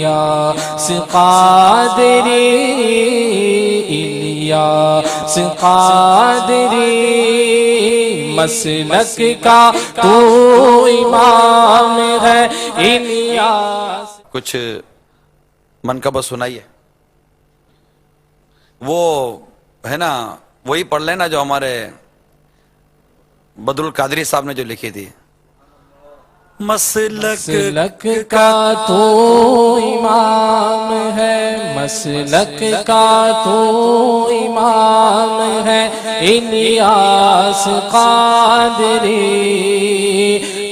الیاس قادری الیاس قادری مسلک کا تو امام ہے الیاس. کچھ منقبت سنائیے. وہ ہے نا وہی پڑھ لینا جو ہمارے بدر القادری صاحب نے جو لکھی تھی. مسلک کا تو امام ہے مسلک کا تو امام ہے الیاس قادری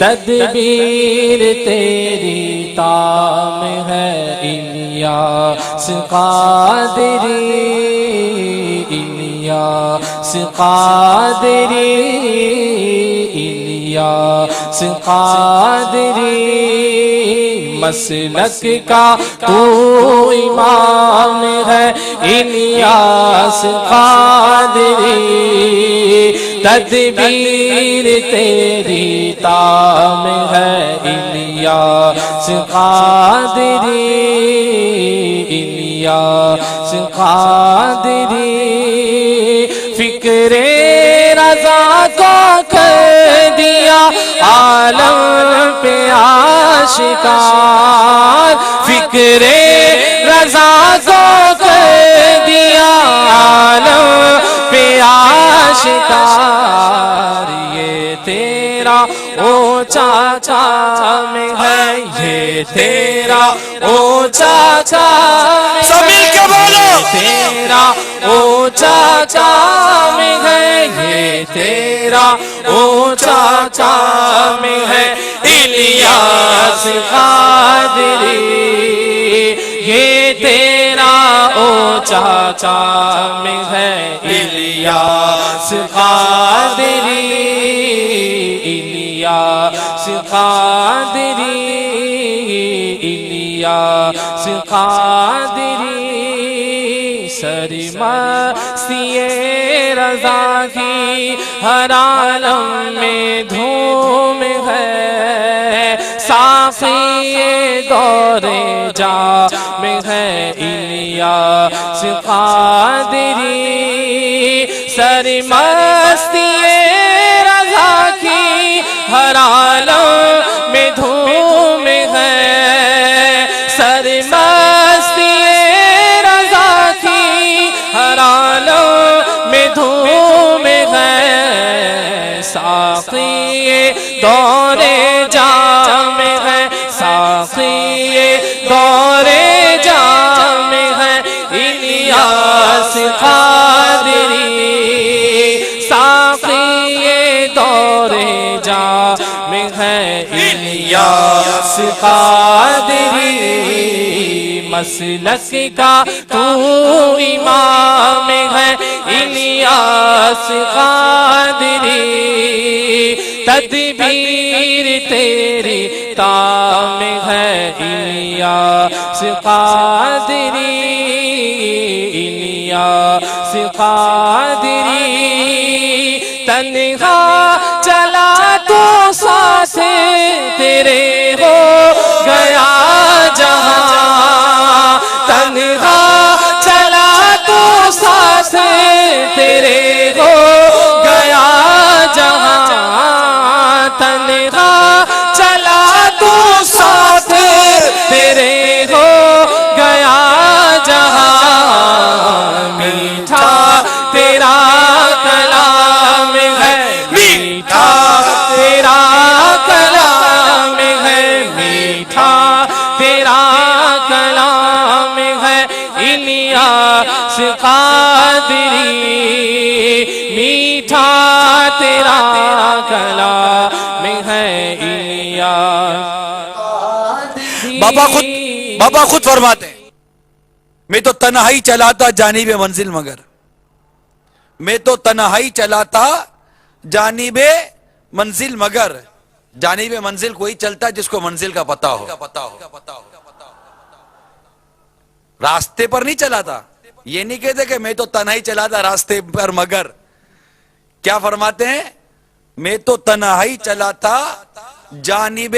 تدبیر تیری تام ہے الیاس قادری الیاس قادری الیاس قادری مسلک کا تو امام ہے الیاس قادری تدبیر تیری تام ہے الیاس قادری الیاس قادری فکر رضا کو کر دیا عالم پہ آشکار فکر رضا کو کر دیا عالم پہ آشکار یہ تیرا اونچا چام ہے یہ تیرا اونچا چام سب مل کے بولو تیرا اونچا چام ہے یہ تیرا اونچا چام ہے الیاس قادری یہ تیرا اونچا چام ہے الیاس قادری الیاس قادری الیاس قادری سرمستی رضا کی ہر عالم میں دھوم ہے ساقی دور جام ہے الیاس قادری سرمستی رضا کی ہر عالم میں دھوم ہے سرمستی رضا کی ہر عالم میں دھوم ہے ساقی دور جام ہے ساقی دور جام ہے الیاس قادری ساقی دور جام ہے الیاس قادری مسلک کا تو امام ہے الیاس قادری تدبیر تیری تام ہے الیاس قادری الیاس قادری تنہا چلا تو ساتھ تیرے ہو گیا جہاں تنہا چلا تو ساتھ تیرے ہو گیا جہاں تنہا چلا تو ساتھ تیرے ہو گیا جہاں میٹھا تیرا کلام ہے میٹھا تیرا کلام ہے میٹھا تیرا کلام ہے الیاس قادری میٹھا تیرا کلام ہے الیاس. بابا خود فرماتے ہیں میں تو تنہائی چلاتا جانب منزل مگر میں تو تنہائی چلاتا جانب منزل مگر جانب منزل کوئی چلتا جس کو منزل کا پتہ ہو راستے پر نہیں چلاتا یہ نہیں کہتے کہ میں تو تنہائی چلاتا راستے پر مگر کیا فرماتے ہیں میں تو تنہائی چلاتا جانب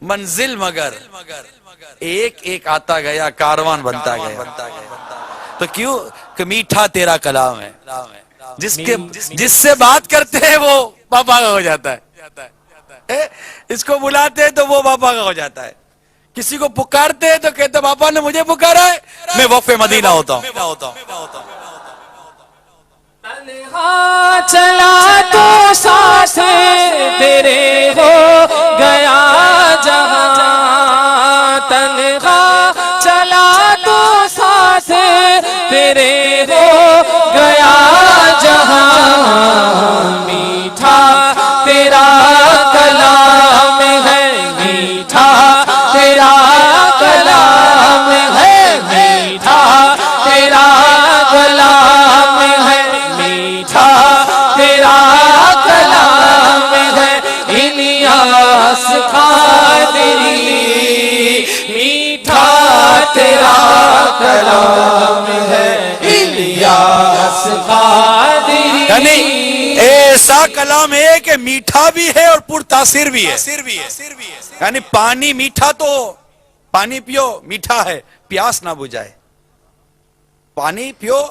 منزل مگر ایک ایک آتا گیا کاروان بنتا گیا. تو کیوں کہ میٹھا تیرا کلام ہے. جس سے بات کرتے ہیں وہ پاپا کا ہو جاتا ہے. اس کو بلاتے ہیں تو وہ پاپا کا ہو جاتا ہے. کسی کو پکارتے ہیں تو کہتے پاپا نے مجھے پکارا ہے, میں وقف مدینہ ہوتا ہوں. تنہا چلا تو ساتھ تیرے ہو گیا جہاں, تنہا چلا تو ساتھ تیرے ہو گیا جہاں, میٹھا تیرا کلام ہے, میٹھا تیرا کلام ہے, میٹھا تیرا کلام ہے, میٹھا تیرا کلام ہے. الیاس قادری میٹھا تیرا کلام ہے, الیاس قادری. یعنی ایسا کلام ہے کہ میٹھا بھی ہے اور پر تاثیر بھی ہے. یعنی پانی میٹھا تو پانی پیو میٹھا ہے, پیاس نہ بجھائے. پانی پیو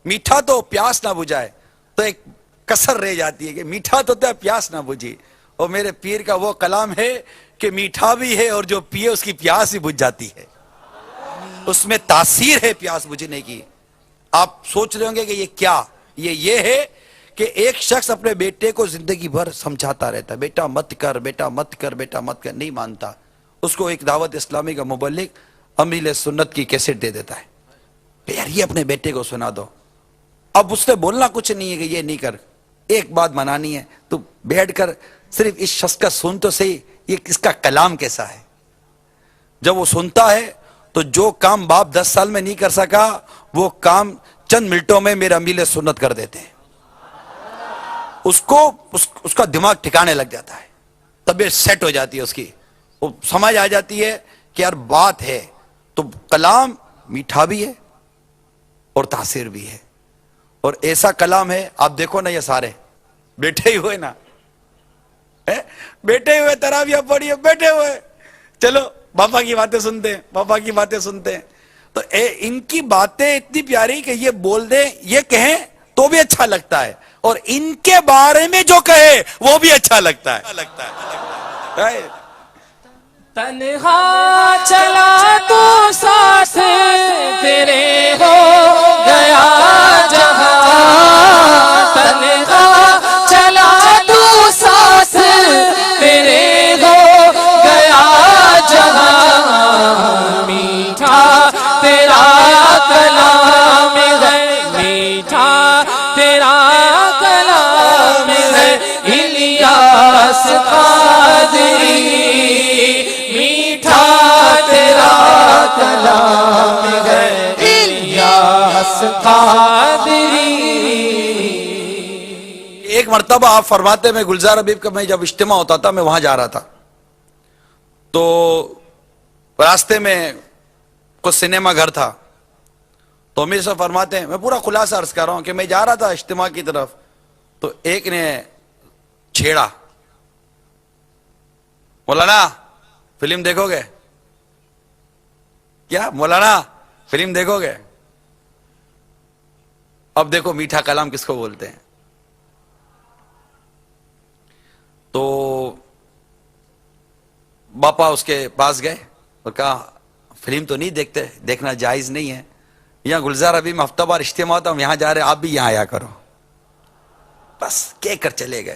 میٹھا تو پیاس نہ بجھائے. تو ایک کسر رہ جاتی ہے کہ میٹھا تو پیاس نہ بجھی. اور میرے پیر کا وہ کلام ہے کہ میٹھا بھی ہے اور جو پیے اس کی پیاس بھی بجھ جاتی ہے. اس میں تاثیر ہے پیاس بجھنے کی. آپ سوچ رہے ہوں گے کہ یہ کیا, یہ ہے کہ ایک شخص اپنے بیٹے کو زندگی بھر سمجھاتا رہتا ہے, بیٹا مت کر, بیٹا مت کر, بیٹا مت کر, نہیں مانتا. اس کو ایک دعوت اسلامی کا مبلغ امیل سنت کی کیسٹ دے دیتا ہے, یار یہ اپنے بیٹے کو سنا دو. اب اس نے بولنا کچھ نہیں ہے کہ یہ نہیں کر, ایک بات منانی ہے, تو بیٹھ کر صرف اس شخص کا سن تو صحیح, یہ اس کا کلام کیسا ہے. جب وہ سنتا ہے تو جو کام باپ 10 سال میں نہیں کر سکا وہ کام چند منٹوں میں میرے امیل سنت کر دیتے ہیں. اس کا دماغ ٹھکانے لگ جاتا ہے, طبیعت سیٹ ہو جاتی ہے اس کی, وہ سمجھ آ جاتی ہے کہ یار بات ہے. تو کلام میٹھا بھی ہے اور تاثیر بھی ہے. اور ایسا کلام ہے, آپ دیکھو نا یہ سارے بیٹھے ہی ہوئے نا, بیٹھے ہوئے تراویح پڑھیے, بیٹھے ہوئے, چلو پاپا کی باتیں سنتے ہیں, پاپا کی باتیں سنتے ہیں. تو ان کی باتیں اتنی پیاری کہ یہ بول دیں, یہ کہیں تو بھی اچھا لگتا ہے, اور ان کے بارے میں جو کہے وہ بھی اچھا لگتا ہے. تنہا چلا تو ساتھ تیرے ہو گیا جہاں, تنہا چلا تو ساتھ تیرے ہو گیا جہاں, میٹھا تیرا کلام ہے, میٹھا تیرا کلام ہے, الیاس قادری میٹھا تیرا کلام ہے, الیاس قادری. ایک مرتبہ آپ فرماتے میں گلزار حبیب کا میں جب اجتماع ہوتا تھا میں وہاں جا رہا تھا, تو راستے میں کچھ سنیما گھر تھا, تو میرے سے فرماتے ہیں, میں پورا خلاصہ عرض کر رہا ہوں کہ میں جا رہا تھا اجتماع کی طرف, تو ایک نے چھیڑا, مولانا فلم دیکھو گے کیا, مولانا فلم دیکھو گے. اب دیکھو میٹھا کلام کس کو بولتے ہیں. تو باپا اس کے پاس گئے اور کہا فلم تو نہیں دیکھتے, دیکھنا جائز نہیں ہے, یہاں گلزار حبیب میں ہفتہ بار اجتماع ہوتا, ہم یہاں جا رہے ہیں, آپ بھی یہاں آیا کرو. بس کہہ کر چلے گئے.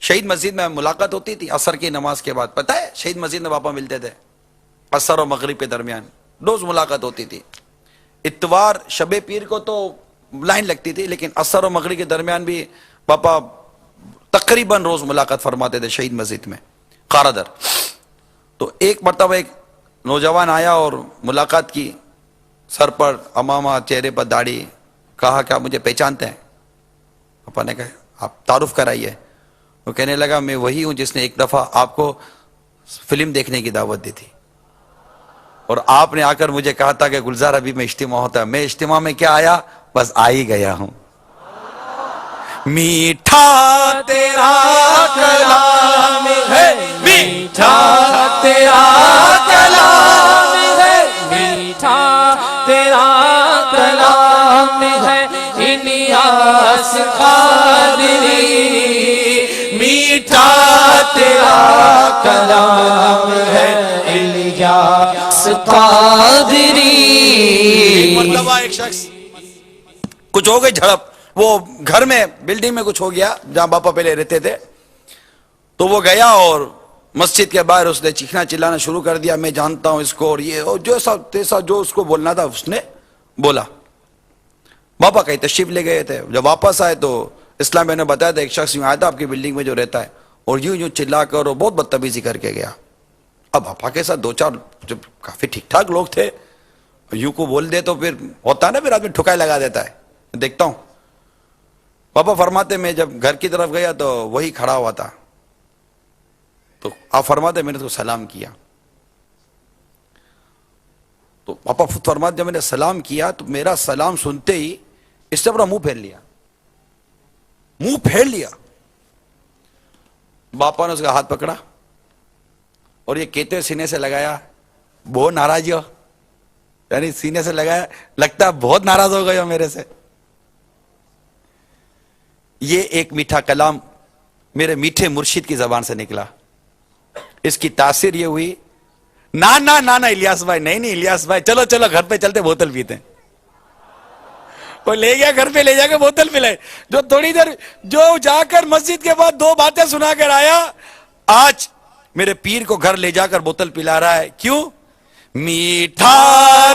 شہید مسجد میں ملاقات ہوتی تھی عصر کی نماز کے بعد, پتہ ہے شہید مسجد میں باپا ملتے تھے عصر اور مغرب کے درمیان, روز ملاقات ہوتی تھی. اتوار شب پیر کو تو لائن لگتی تھی, لیکن عصر اور مغرب کے درمیان بھی باپا تقریباً روز ملاقات فرماتے تھے شہید مسجد میں قاردر. تو ایک مرتبہ ایک نوجوان آیا اور ملاقات کی, سر پر امامہ, چہرے پر داڑھی, کہا کیا مجھے پہچانتے ہیں. پاپا نے کہا آپ تعارف کرائیے. وہ کہنے لگا میں وہی ہوں جس نے ایک دفعہ آپ کو فلم دیکھنے کی دعوت دی تھی, اور آپ نے آ کر مجھے کہا تھا کہ گلزار حبیب میں اجتماع ہوتا ہے. میں اجتماع میں کیا آیا, بس آ ہی گیا ہوں. میٹھا تیرا کلام ہے, میٹھا تیرا کلام ہے، میٹھا تیرا کلام ہے، الیاس قادری میٹھا تیرا کلام ہے، الیاس قادری۔ ایک مرتبہ ایک شخص کچھ ہو گئی جھڑپ، وہ گھر میں بلڈنگ میں کچھ ہو گیا جہاں باپا پہلے رہتے تھے، تو وہ گیا اور مسجد کے باہر اس نے چیخنا چلانا شروع کر دیا، میں جانتا ہوں اس کو، اور یہ اور جو سب تیسا جو اس کو بولنا تھا اس نے بولا۔ باپا کہیں تشریف لے گئے تھے، جب واپس آئے تو اسلام میں نے بتایا تھا ایک شخص یوں آیا تھا آپ کی بلڈنگ میں جو رہتا ہے، اور یوں چلا کر اور بہت بدتمیزی کر کے گیا۔ اب باپا کے ساتھ دو چار جب کافی ٹھیک ٹھاک لوگ تھے، یوں کو بول دے تو پھر ہوتا ہے نا، پھر آدمی ٹھکائی لگا دیتا ہے، دیکھتا ہوں۔ پاپا فرماتے میں جب گھر کی طرف گیا تو وہی کھڑا ہوا تھا، تو آپ فرماتے میں نے تو سلام کیا، تو پاپا فرماتے جب میں نے سلام کیا تو میرا سلام سنتے ہی اس نے اپنا منہ پھیر لیا، منہ پھیر لیا۔ باپا نے اس کا ہاتھ پکڑا اور یہ کہتے سینے سے لگایا، بہت ناراض ہو، یعنی سینے سے لگایا، لگتا ہے بہت ناراض ہو گئے ہو میرے سے۔ یہ ایک میٹھا کلام میرے میٹھے مرشد کی زبان سے نکلا، اس کی تاثیر یہ ہوئی، نا نا نا نا الیاس بھائی، نہیں الیاس بھائی، چلو چلو گھر پہ چلتے بوتل پیتے ہیں۔ وہ لے گیا گھر پہ، لے جا کے بوتل پلائے، جو تھوڑی دیر جو جا کر مسجد کے بعد دو باتیں سنا کر آیا، آج میرے پیر کو گھر لے جا کر بوتل پلا رہا ہے۔ کیوں؟ میٹھا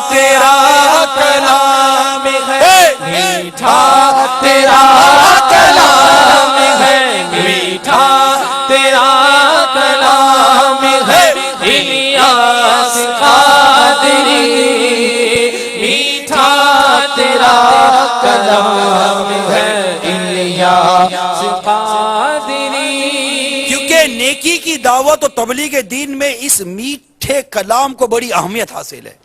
تیرا کلام ہے، میٹھا تیرا کلام ہے، میٹھا تیرا کلام ہے، الیاس قادری میٹھا تیرا کلام ہے، الیاس قادری۔ کیونکہ نیکی کی دعوت و تبلیغ دین میں اس میٹھے کلام کو بڑی اہمیت حاصل ہے۔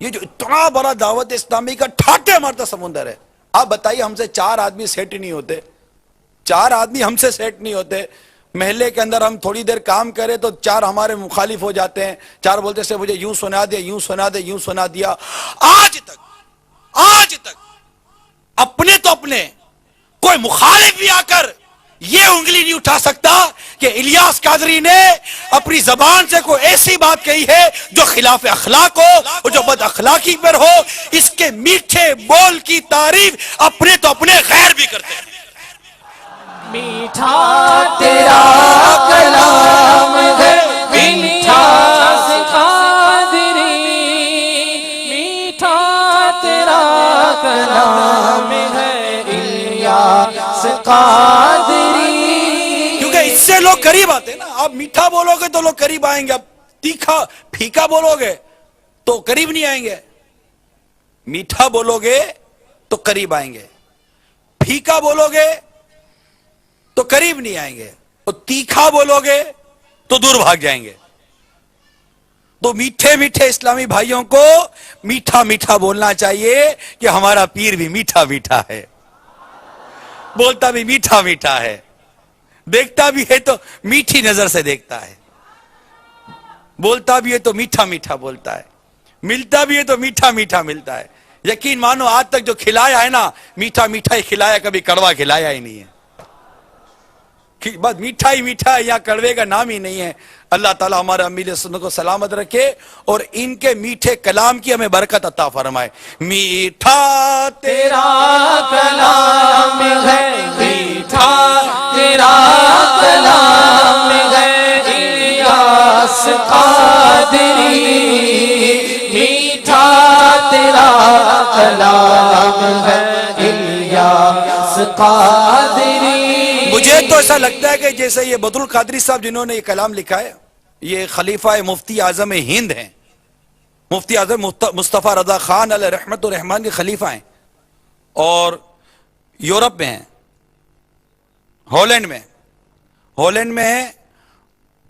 یہ جو اتنا بڑا دعوت اسلامی کا ٹھاٹے مارتا سمندر ہے، آپ بتائیے ہم سے چار آدمی سیٹ نہیں ہوتے، چار آدمی ہم سے سیٹ نہیں ہوتے، محلے کے اندر ہم تھوڑی دیر کام کریں تو چار ہمارے مخالف ہو جاتے ہیں، چار بولتے سے مجھے یوں سنا دیا، یوں سنا دیا، یوں سنا دیا۔ آج تک اپنے تو اپنے کوئی مخالف بھی آ کر یہ انگلی نہیں اٹھا سکتا کہ الیاس قادری نے اپنی زبان سے کوئی ایسی بات کہی ہے جو خلاف اخلاق ہو اور جو بد اخلاقی پر ہو۔ اس کے میٹھے بول کی تعریف اپنے تو اپنے غیر بھی کرتے ہیں۔ میٹھا تیرا کلام ہے، الیاس قادری میٹھا تیرا کلام ہے، الیاس قادری۔ کیونکہ اس سے لوگ قریب آتے ہیں نا، آپ میٹھا بولو گے تو لوگ قریب آئیں گے، اب تیکھا پھیکا بولو گے تو قریب نہیں آئیں گے۔ میٹھا بولو گے تو قریب آئیں گے، پھیکا بولو گے تو قریب نہیں آئیں گے، اور تیکھا بولو گے تو دور بھاگ جائیں گے۔ تو میٹھے میٹھے اسلامی بھائیوں کو میٹھا میٹھا بولنا چاہیے کہ ہمارا پیر بھی میٹھا میٹھا ہے، بولتا بھی میٹھا میٹھا ہے، دیکھتا بھی ہے تو میٹھی نظر سے دیکھتا ہے، بولتا بھی ہے تو میٹھا میٹھا بولتا ہے، ملتا بھی ہے تو میٹھا میٹھا ملتا ہے۔ یقین مانو آج تک جو کھلایا ہے نا، میٹھا میٹھا ہی کھلایا، کبھی کڑوا کھلایا ہی نہیں ہے۔ بس میٹھا ہی میٹھا ہے، یہاں کڑوے کا نام ہی نہیں ہے۔ اللہ تعالیٰ ہمارے امیل سنت کو سلامت رکھے اور ان کے میٹھے کلام کی ہمیں برکت عطا فرمائے۔ میٹھا تیرا کلام ہے، میٹھا تیرا کلام ہے، الیاس قادری میٹھا تیرا کلام ہے، الیاس قادری۔ مجھے تو ایسا لگتا ہے کہ جیسے یہ بدر القادری صاحب جنہوں نے یہ کلام لکھا ہے، یہ خلیفہ مفتی اعظم ہند ہیں، مفتی اعظم مصطفیٰ رضا خان علیہ رحمت الرحمان کے خلیفہ ہیں، اور یورپ میں ہیں، ہالینڈ میں ہیں،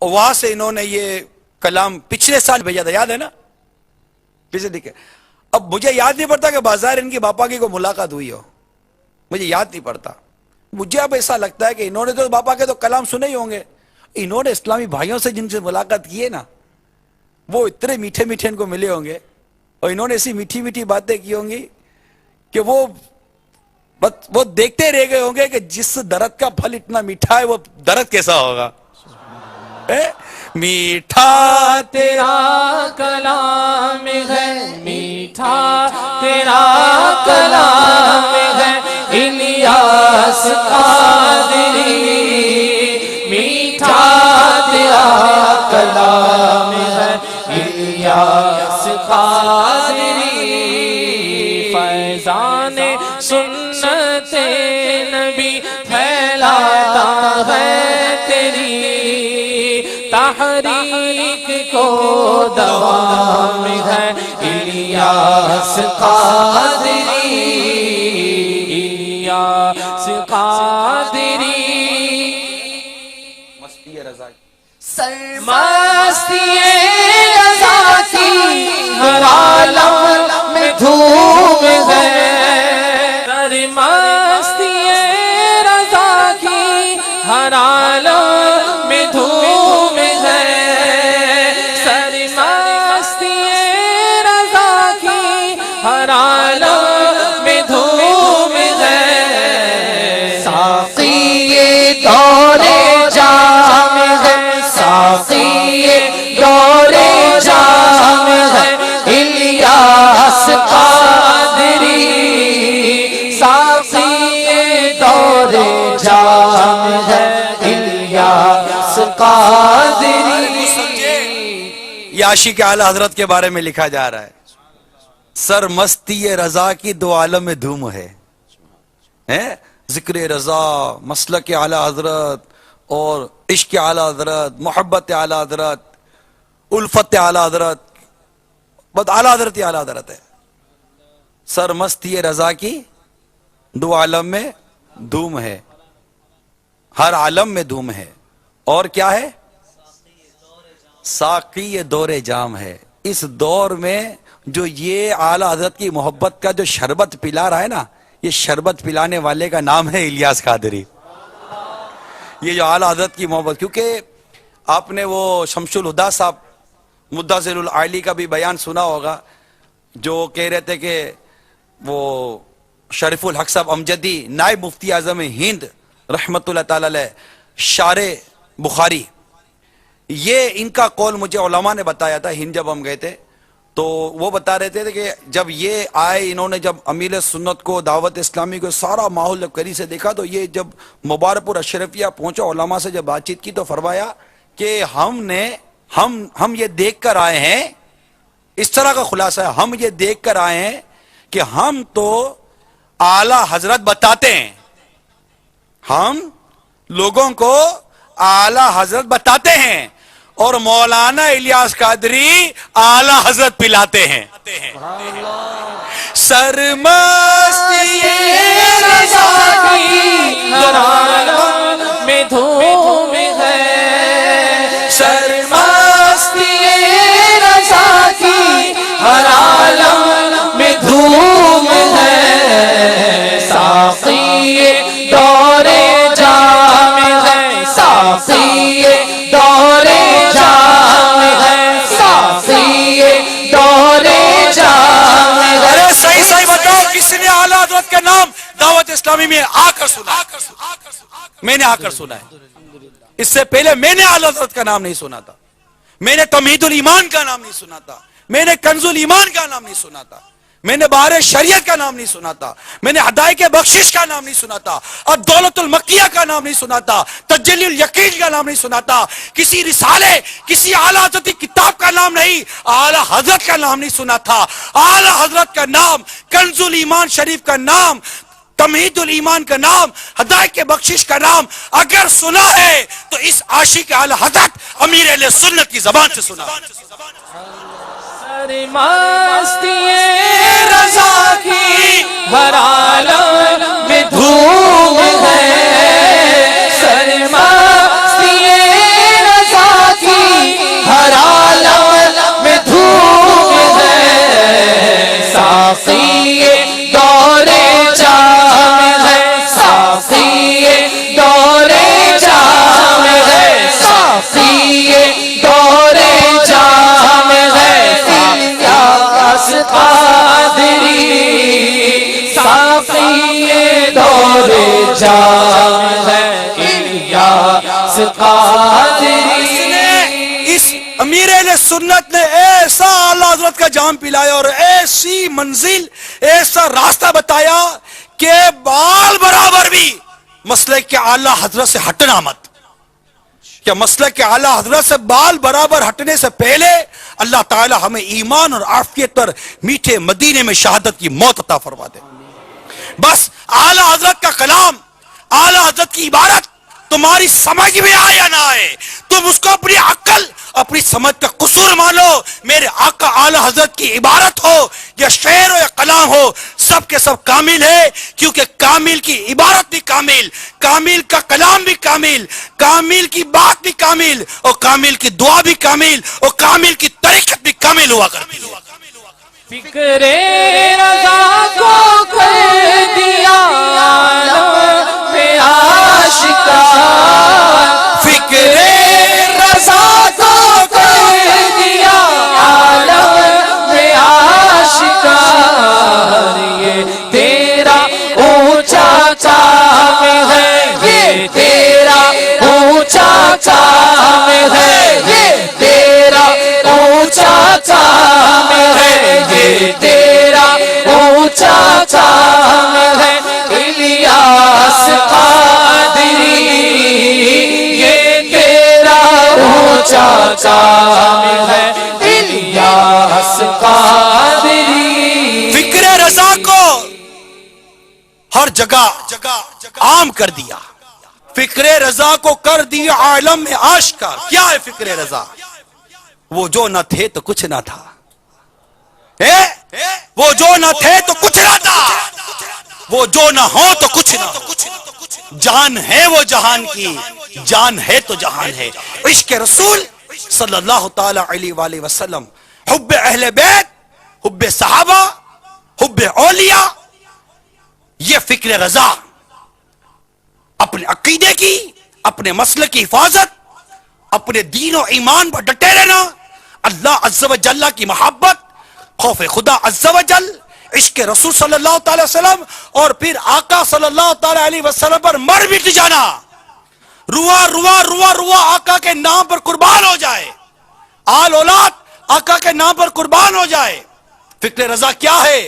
اور وہاں سے انہوں نے یہ کلام پچھلے سال بھیجا تھا، یاد ہے نا؟ پچھلے دیکھے، اب مجھے یاد نہیں پڑتا کہ بازار ان کی باپا کی کوئی ملاقات ہوئی ہو، مجھے یاد نہیں پڑتا۔ مجھے اب ایسا لگتا ہے کہ انہوں نے تو باپا کے تو کلام سنے ہی ہوں گے، انہوں نے اسلامی بھائیوں سے جن سے ملاقات کی ہے نا، وہ اتنے میٹھے میٹھے ان کو ملے ہوں گے اور انہوں نے ایسی میٹھی میٹھی باتیں کی ہوں گی کہ وہ دیکھتے رہ گئے ہوں گے کہ جس درخت کا پھل اتنا میٹھا ہے وہ درخت کیسا ہوگا. میٹھا تیرا کلام ہے، میٹھا تیرا کلام ہے، الیاس قادری. میٹھا تیرا کلام ہے، الیاس قادری. فیضان سنت نبی پھیلاتا ہے تیری تحریک کو دوام ہے، الیاس قادری. الیاس قادری. مستی رضا کی ہر عالم میں دھوم ہے. مستی رضا کی ہر عالم میں دھوم ہے. سر مستی رضا کی ہر عالم میں دھوم ہے. ساقی دور جام ہے، ساقی دور جام ہے، الیاس قادری. ساقی دور جام ہے، الیاس قادری. یہ عاشق اعلی حضرت کے بارے میں لکھا جا رہا ہے. سر مستی رضا کی دو عالم میں دھوم ہے. ذکر رضا، مسلک اعلی حضرت اور عشق اعلی حضرت، محبت اعلی حضرت، الفت اعلی حضرت، بس اعلی حضرت ہی اعلی حضرت ہے. سر مستی رضا کی دو عالم میں دھوم ہے، ہر عالم میں دھوم ہے. اور کیا ہے؟ ساقی دور جام ہے. اس دور میں جو یہ اعلی حضرت کی محبت کا جو شربت پلا رہا ہے نا، یہ شربت پلانے والے کا نام ہے الیاس قادری. یہ جو اعلی حضرت کی محبت، کیونکہ آپ نے وہ شمس الہدا صاحب مدثر العالی کا بھی بیان سنا ہوگا، جو کہہ رہے تھے کہ وہ شریف الحق صاحب امجدی نائب مفتی اعظم ہند رحمت اللہ تعالی علیہ شارع بخاری، یہ ان کا قول مجھے علماء نے بتایا تھا. ہند جب ہم گئے تھے تو وہ بتا رہے تھے کہ جب یہ آئے، انہوں نے جب امیر سنت کو، دعوت اسلامی کو، سارا ماحول جب قریب سے دیکھا تو یہ جب مبارک پور اشرفیہ پہنچا، علماء سے جب بات چیت کی تو فرمایا کہ ہم یہ دیکھ کر آئے ہیں، اس طرح کا خلاصہ ہے، ہم یہ دیکھ کر آئے ہیں کہ ہم تو اعلی حضرت بتاتے ہیں، ہم لوگوں کو اعلی حضرت بتاتے ہیں اور مولانا الیاس قادری اعلی حضرت پلاتے ہیں. سرمستی رضا کی ہر عالم میں دھوم ہے. سرمستی رضا کی ہر عالم میں دھوم ہے. ساقی دور جام ہے، ساقی دور جام ہے، ساقی دور جام ہے. ارے صحیح بتاؤ، کس نے اعلی حضرت کا نام دعوت اسلامی میں آ کر سنا؟ میں نے آ کر سنا ہے. اس سے پہلے میں نے اعلی حضرت کا نام نہیں سنا تھا، میں نے تمہید الایمان کا نام نہیں سنا تھا، میں نے کنز الایمان کا نام نہیں سنا تھا، میں نے بہار شریعت کا نام نہیں سنا تھا، میں نے ہدایت بخشش کا نام نہیں سنا تھا، اور دولت المکیہ کا نام نہیں سنا تھا، تجلی الیقین کا نام نہیں سنا تھا، کسی رسالے، کسی اعلی حضرت کی کتاب کا نام نہیں، اعلی حضرت کا نام نہیں سنا تھا. اعلی حضرت کا نام، کنز الایمان شریف کا نام، تمہید الایمان کا نام، ہدایت بخشش کا نام اگر سنا ہے تو اس عاشق اعلی حضرت امیر اہل سنت کی زبان سے سنا. مستی رضا کی ہر عالم میں دھوم ہے. سرمستی رضا کی ہر عالم میں دھوم ہے. ساقی دور جام ہے، ساقی دور جام ہے، اس امیر اہل سنت نے ایسا اعلیٰ حضرت کا جام پلایا اور ایسی منزل، ایسا راستہ بتایا کہ بال برابر بھی مسلک کے اعلیٰ حضرت سے ہٹنا مت. کہ مسلک کے اعلیٰ حضرت سے بال برابر ہٹنے سے پہلے اللہ تعالی ہمیں ایمان اور عافیت پر میٹھے مدینے میں شہادت کی موت عطا فرما دے. بس اعلیٰ حضرت کا کلام، اعلیٰ حضرت کی عبارت تمہاری سمجھ میں آئے یا نہ آئے، تم اس کو اپنی عقل، اپنی سمجھ کا قصور مانو. میرے آقا اعلیٰ حضرت کی عبارت ہو یا شعر ہو یا کلام ہو، سب کے سب کامل ہے، کیونکہ کامل کی عبارت بھی کامل، کامل کا کلام بھی کامل، کامل کی بات بھی کامل، اور کامل کی دعا بھی کامل، اور کامل کی طریقت بھی کامل ہوا کرتی ہے. فکر رضا کو کر دیا عالم میں آشکار، فکر رضا کو کر دیا عالم میں آشکار. یہ تیرا اونچا چام ہے، یہ تیرا اونچا چام ہے، یہ تیرا اونچا چام ہے، یہ تیرا اونچا چام ہے. الیاس قادری یہ تیرا اونچا چام ہے، الیاس قادری. فکر رضا کو ہر جگہ عام کر دیا، فکر رضا کو کر دیا عالم میں آشکار. کیا ہے فکر رضا؟ وہ جو نہ تھے تو کچھ نہ تھا، وہ جو نہ تھے تو کچھ نہ تھا، وہ جو نہ ہو تو کچھ نہ ہو. جان ہے وہ جہان کی، جان ہے تو جہان ہے. عشق رسول صلی اللہ تعالی علیہ وآلہ وسلم، حب اہل بیت، حب صحابہ، حب اولیاء، یہ فکر رضا. اپنے عقیدے کی، اپنے مسلک کی حفاظت، اپنے دین و ایمان پر ڈٹے رہنا، اللہ عز و جل کی محبت، خوف خدا عز و جل، عشق رسول صلی اللہ تعالی وسلم، اور پھر آقا صلی اللہ تعالی علیہ وسلم پر مر مٹ جانا. روا روا روا روا آقا کے نام پر قربان ہو جائے، آل اولاد آقا کے نام پر قربان ہو جائے. فکر رضا کیا ہے؟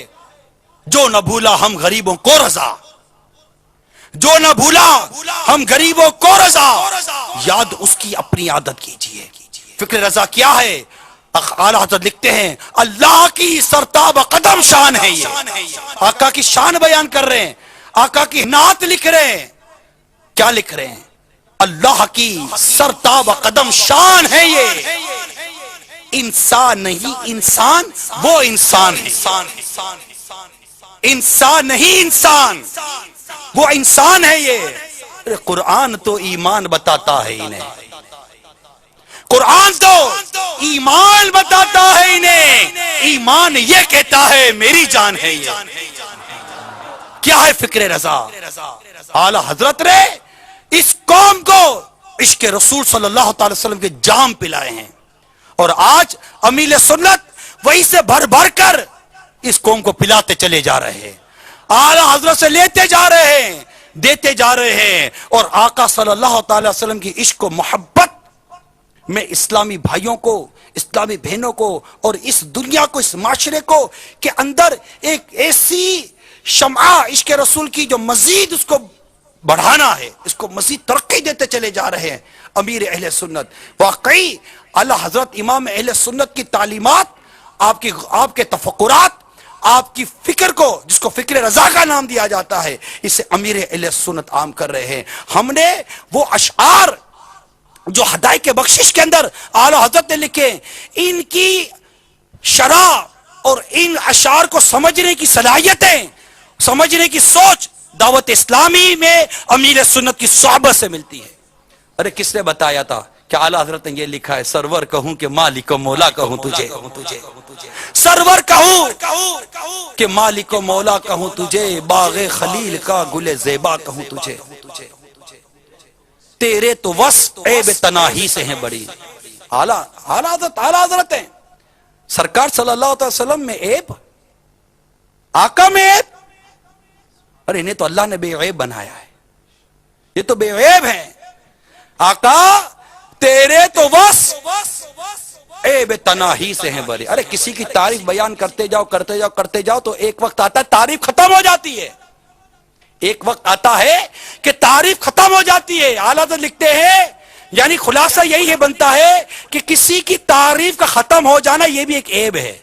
جو نہ بھولا ہم غریبوں کو رضا، جو نہ بھولا ہم غریبوں کو رضا، یاد اس کی اپنی عادت کیجئے. فکر رضا کیا ہے؟ اعلیٰ حضرت لکھتے ہیں اللہ کی سرتاب قدم شان ہے. یہ آقا کی شان بیان کر رہے ہیں، آقا کی نعت لکھ رہے ہیں. کیا لکھ رہے ہیں؟ اللہ کی سرتاب قدم شان ہے. یہ انسان نہیں انسان، وہ انسان ہے. انسان نہیں انسان، وہ انسان ہے. یہ قرآن تو ایمان بتاتا ہے انہیں، قرآن تو ایمان بتاتا ہے انہیں. ایمان یہ کہتا ہے میری جان ہے. یہ کیا ہے فکر رضا؟ اعلیٰ حضرت نے اس قوم کو عشق رسول صلی اللہ تعالی وسلم کے جام پلائے ہیں، اور آج امیر سنت وہی سے بھر بھر کر اس قوم کو پلاتے چلے جا رہے ہیں، اعلیٰ حضرت سے لیتے جا رہے ہیں، دیتے جا رہے ہیں. اور آقا صلی اللہ تعالی وسلم کی عشق و محبت میں اسلامی بھائیوں کو، اسلامی بہنوں کو، اور اس دنیا کو، اس معاشرے کو کے اندر ایک ایسی شمعہ عشق رسول کی جو مزید اس کو بڑھانا ہے، اس کو مزید ترقی دیتے چلے جا رہے ہیں امیر اہل سنت. واقعی اعلیٰ حضرت امام اہل سنت کی تعلیمات، آپ کے تفکرات، آپ کی فکر کو، جس کو فکر رضا کا نام دیا جاتا ہے، اسے امیر اہل سنت عام کر رہے ہیں. ہم نے وہ اشعار جو ہدایت کے بخشش کے اندر اعلیٰ حضرت نے لکھے، ان کی شرح اور ان اشعار کو سمجھنے کی صلاحیتیں، سمجھنے کی سوچ دعوت اسلامی میں امیر سنت کی صحبت سے ملتی ہے. ارے کس نے بتایا تھا کہ اعلیٰ حضرت نے یہ لکھا ہے، سرور کہوں کہ مالک و مولا کہوں تجھے، سرور کہوں کہ مالک و مولا کہوں تجھے، باغ خلیل کا گل زیبا کہوں تجھے، تیرے تو وصف عیب تناہی سے ہیں بڑی. اعلیٰ حضرت ہیں، سرکار صلی اللہ علیہ وسلم میں عیب، آقا میں عیب؟ اور انہیں تو اللہ نے بے عیب بنایا ہے، یہ تو بے عیب ہیں. آقا تیرے تو بس اے بے تناہی سے ہیں بری. ارے کسی کی تعریف بیان کرتے جاؤ تو ایک وقت آتا ہے تعریف ختم ہو جاتی ہے. ایک وقت آتا ہے کہ تعریف ختم ہو جاتی ہے. اعلیٰ حضرت لکھتے ہیں یعنی خلاصہ یہی ہے بنتا ہے کہ کسی کی تعریف کا ختم ہو جانا یہ بھی ایک عیب ہے.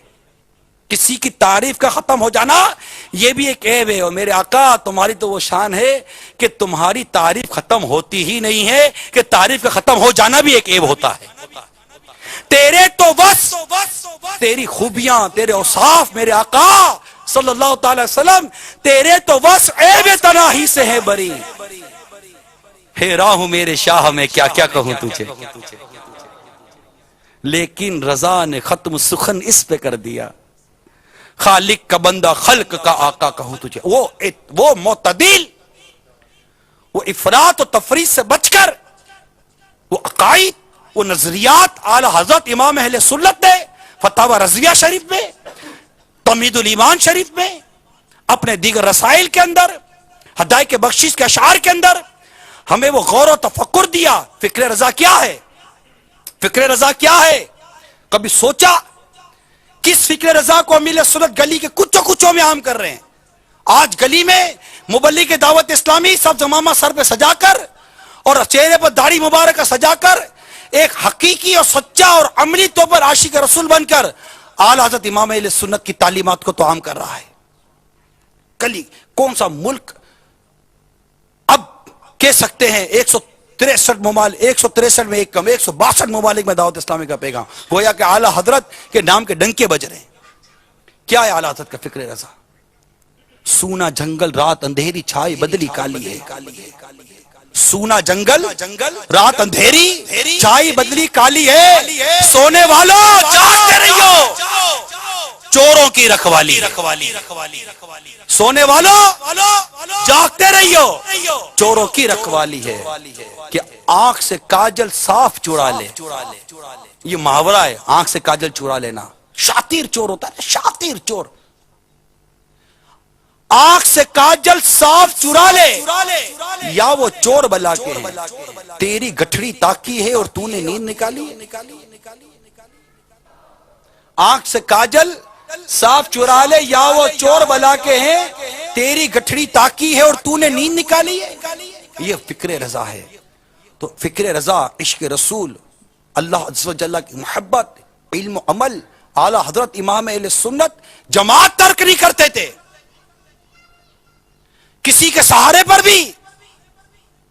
کسی کی تعریف کا ختم ہو جانا یہ بھی ایک عیب ہے. اور میرے آقا تمہاری تو وہ شان ہے کہ تمہاری تعریف ختم ہوتی ہی نہیں ہے کہ تعریف کا ختم ہو جانا بھی ایک عیب ہوتا ہے. تیرے تو بس تیری خوبیاں تیرے اوصاف میرے آقا صلی اللہ تعالی وسلم تیرے تو بس عیب تناہی سے ہے بری. حیران ہوں میرے شاہ میں کیا کیا کہوں تجھے, لیکن رضا نے ختم سخن اس پہ کر دیا. خالق کا بندہ خلق کا آقا کہوں تجھے. وہ معتدل, وہ افراط و تفریط سے بچ کر وہ عقائد وہ نظریات اعلی حضرت امام اہل سنت نے فتاوی رضویہ شریف میں, تمہید الایمان شریف میں, اپنے دیگر رسائل کے اندر, ہدایت بخشش کے اشعار کے اندر ہمیں وہ غور و تفکر دیا. فکر رضا کیا ہے؟ فکر رضا کیا ہے؟ کبھی سوچا کس فکر رضا کو امیل سنت گلی کے کچوں کچوں میں عام کر رہے ہیں؟ آج گلی میں مبلغ دعوت اسلامی سب امامہ سر پہ سجا کر اور چہرے پر داڑھی مبارکہ سجا کر ایک حقیقی اور سچا اور عملی طور پر عاشق رسول بن کر اعلی حضرت امام اہل سنت کی تعلیمات کو تو عام کر رہا ہے. کلی کون سا ملک اب کہہ سکتے ہیں 163 میں ایک کم 162 ممالک میں دعوت اسلامی کا پیغام, گویا کہ اعلی حضرت کے نام کے ڈنکے بج رہے ہیں. کیا ہے اعلی حضرت کا فکر رضا؟ سونا جنگل رات اندھیری چھائی بدلی کالی ہے. سونا جنگل رات اندھیری چھائی بدلی کالی ہے. سونے والوں جاگتے رہیو چوروں کی رکھوالی. سونے والوں جاگتے رہیو چوروں کی رکھوالی ہے. کہ آنکھ سے کاجل صاف چرا لے, یہ محاورہ ہے, آنکھ سے کاجل چرا لینا. شاطر چور ہوتا ہے, شاطر چور. آنکھ سے کاجل صاف چرا لے یا وہ چور بلا کے ہے. تیری گٹھڑی تاکی ہے اور تو نے نیند نکالی ہے. آنکھ سے کاجل صاف چرا لے یا وہ چور بلا کے ہیں, تیری گٹھڑی تاکی ہے اور تو نے نیند نکالی ہے. یہ فکر رضا ہے. تو فکر رضا, عشق رسول, اللہ عز و جل کی محبت, علم و عمل. اعلی حضرت امام اہل سنت جماعت ترک نہیں کرتے تھے. کسی کے سہارے پر بھی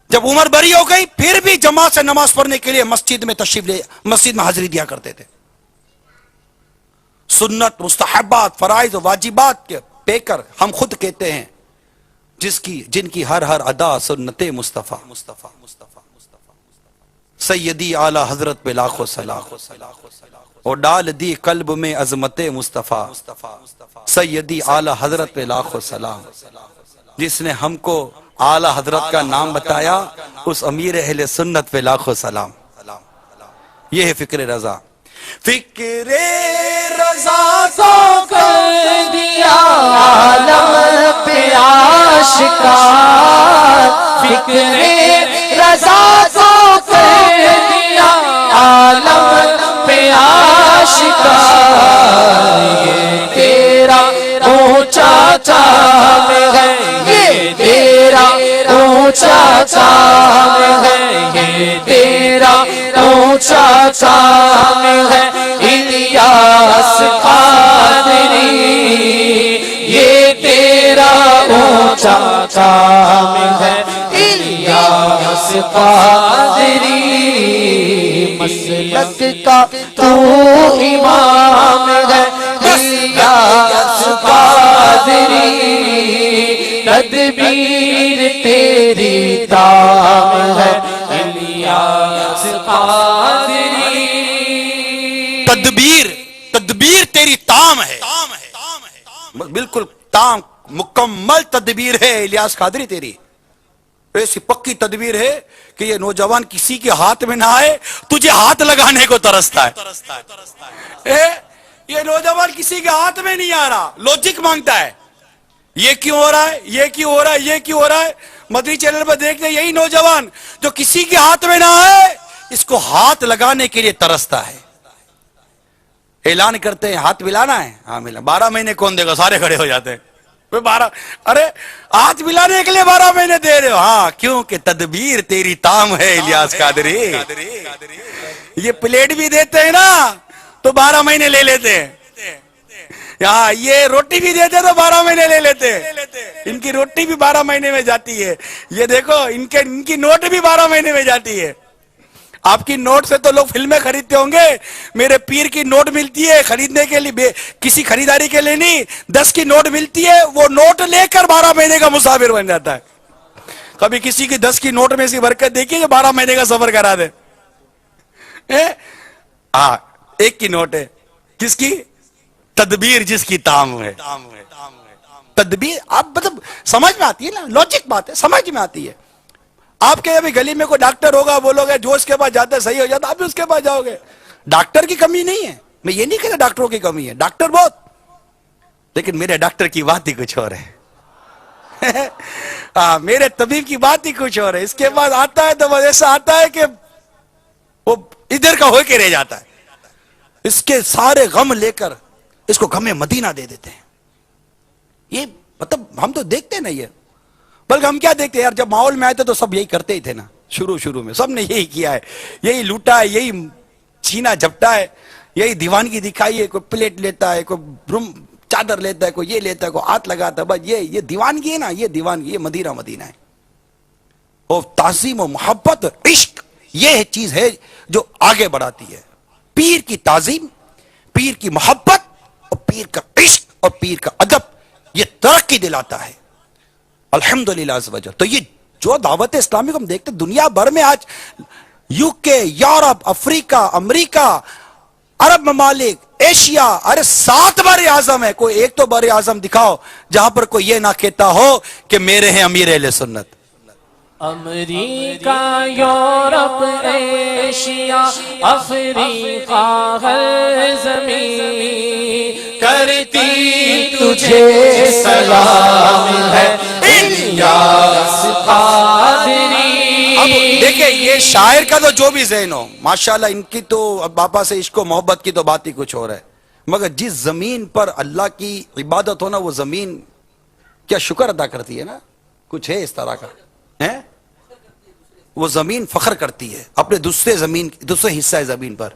جب عمر بری ہو گئی پھر بھی جماعت سے نماز پڑھنے کے لیے مسجد میں تشریف لے, مسجد میں حاضری دیا کرتے تھے. سنت, مستحبات, فرائض و واجبات کے پیکر ہم خود کہتے ہیں, جن کی ہر ادا سنت مصطفیٰ. سیدی اعلی حضرت پہ لاکھوں سلام اور ڈال دی قلب میں عظمت مصطفیٰ. سیدی اعلی حضرت پہ لاکھوں سلام. جس نے ہم کو اعلی حضرت کا نام بتایا اس امیر اہل سنت پہ لاکھوں سلام. یہ ہے فکر رضا. فکر رضا کو کر دیا عالم پہ آشکار. فکر رضا کو کر دیا عالم پہ آشکار. یہ تیرا اونچا چام ہے, یہ تیرا اونچا چام ہے, یہ تیرا اونچا چام ہے. الیاس قادری یہ تیرا اونچا چام ہے. الیاس قادری مسلک کا تو امام ہے. الیاس قادری تدبیر تیری تام ہے. الیاس قادری تدبیر تیری تام ہے. بالکل تام مکمل تدبیر ہے الیاس قادری تیری. ایسی پکی تدبیر ہے کہ یہ نوجوان کسی کے ہاتھ میں نہ آئے تجھے ہاتھ لگانے کو ترستا ہے. یہ نوجوان کسی کے ہاتھ میں نہیں آ رہا, لوجک مانگتا ہے. یہ کیوں ہو رہا ہے، یہ کیوں ہو رہا ہے، یہ کیوں ہو رہا ہے؟ مدنی چینل پر دیکھتے یہی نوجوان جو کسی کے ہاتھ میں نہ آئے اس کو ہاتھ لگانے کے لیے ترستا ہے. اعلان کرتے ہیں ہاتھ ملانا ہے، ہاں ملا. 12 مہینے کون دے گا؟ سارے کھڑے ہو جاتے ہیں. 12 ارے ہاتھ ملانے کے لیے 12 مہینے دے رہے ہو؟ ہاں کیونکہ تدبیر تیری تام ہے الیاس قادری. یہ پلیٹ بھی دیتے ہیں نا تو 12 مہینے لے لیتے ہیں. یہاں یہ روٹی بھی دیتے تو 12 مہینے لے لیتے. ان کی روٹی بھی 12 مہینے میں جاتی ہے. یہ دیکھو ان کی نوٹ بھی 12 مہینے میں جاتی ہے. آپ کی نوٹ سے تو لوگ فلمیں خریدتے ہوں گے، میرے پیر کی نوٹ ملتی ہے خریدنے کے لیے، کسی خریداری کے لیے نہیں. 10 کی نوٹ ملتی ہے، وہ نوٹ لے کر 12 مہینے کا مسافر بن جاتا ہے. کبھی کسی کی 10 کی نوٹ میں سی برکت دیکھیے جو 12 مہینے کا سفر کرا دے. ہاں 1 کی نوٹ ہے، کس کی؟ تدبیر جس کی تام ہے. تدبیر آپ مطلب سمجھ میں آتی ہے نا، لاجک بات ہے، سمجھ میں آتی ہے. آپ کے ابھی گلی میں کوئی ڈاکٹر ہوگا، بولو گے جو اس کے پاس جاتا ہے صحیح ہو جاتا، آپ بھی اس کے پاس جاؤ گے. ڈاکٹر کی کمی نہیں ہے، میں یہ نہیں کہتا ڈاکٹروں کی کمی ہے، ڈاکٹر بہت، لیکن میرے ڈاکٹر کی بات ہی کچھ اور ہے. میرے طبیب کی بات ہی کچھ اور ہے. اس کے پاس آتا ہے تو ایسا آتا ہے کہ وہ ادھر کا ہو کے رہ جاتا ہے. اس کے سارے غم لے کر اس کو غم مدینہ دے دیتے ہیں. یہ مطلب ہم تو دیکھتے ہیں نا، یہ بلکہ ہم کیا دیکھتے ہیں یار، جب ماحول میں آئے تھے تو سب یہی کرتے ہی تھے نا. شروع میں سب نے یہی کیا ہے، یہی لوٹا ہے، یہی چھینا جھپٹا ہے، یہی دیوانگی دکھائی ہے. کوئی پلیٹ لیتا ہے، کوئی چادر لیتا ہے، کوئی یہ لیتا ہے، کوئی ہاتھ لگاتا ہے. بس یہ دیوانگی ہے نا، یہ دیوانگی، یہ مدینہ ہے. اور تعظیم و محبت عشق یہ چیز ہے جو آگے بڑھاتی ہے. پیر کی تعظیم، پیر کی محبت اور پیر کا عشق اور پیر کا ادب یہ ترقی دلاتا ہے الحمدللہ عز وجل. تو یہ جو دعوت اسلامی کو ہم دیکھتے دنیا بھر میں آج UK، یورپ، افریقہ، امریکہ، عرب ممالک، ایشیا، ارے 7 بر اعظم ہے. کوئی ایک تو بر اعظم دکھاؤ جہاں پر کوئی یہ نہ کہتا ہو کہ میرے ہیں امیر اہل سنت. امریکہ، یورپ، ایشیا، افریقہ، ہر زمین کرتی تجھے سلام ہے الیاس قادری. اب دیکھیں یہ شاعر کا تو جو بھی ذہن ہو ماشاءاللہ، ان کی تو باپا سے عشق و محبت کی تو بات ہی کچھ اور ہے. مگر جس زمین پر اللہ کی عبادت ہونا، وہ زمین کیا شکر ادا کرتی ہے نا. کچھ ہے اس طرح کا ہے، وہ زمین فخر کرتی ہے اپنے دوسرے حصہ زمین پر.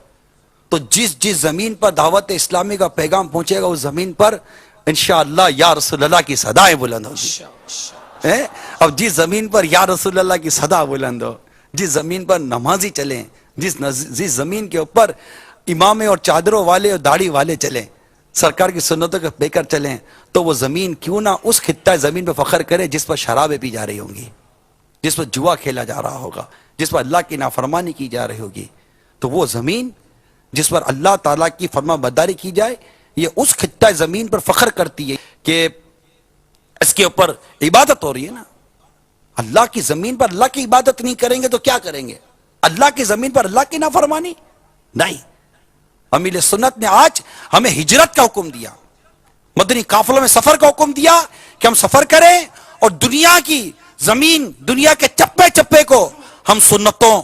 تو جس زمین پر دعوت اسلامی کا پیغام پہنچے گا اس زمین پر انشاءاللہ یا رسول اللہ کی صدائیں بلند ہوگی. اب جس زمین پر یا رسول اللہ کی صدا بلند ہو، جس زمین پر نمازی چلیں، جس زمین کے اوپر امام اور چادروں والے اور داڑھی والے چلیں، سرکار کی سنتوں کو پے کر چلیں، تو وہ زمین کیوں نہ اس خطہ زمین پہ فخر کرے جس پر شرابیں پی جا رہی ہوں گی، جس پر جوا کھیلا جا رہا ہوگا، جس پر اللہ کی نافرمانی کی جا رہی ہوگی. تو وہ زمین جس پر اللہ تعالیٰ کی فرما برداری کی جائے، یہ اس خطہ زمین پر فخر کرتی ہے کہ اس کے اوپر عبادت ہو رہی ہے نا. اللہ کی زمین پر اللہ کی عبادت نہیں کریں گے تو کیا کریں گے؟ اللہ کی زمین پر اللہ کی نافرمانی نہیں. امیر سنت نے آج ہمیں ہجرت کا حکم دیا، مدنی قافلوں میں سفر کا حکم دیا کہ ہم سفر کریں اور دنیا کی زمین، دنیا کے چپے چپے کو ہم سنتوں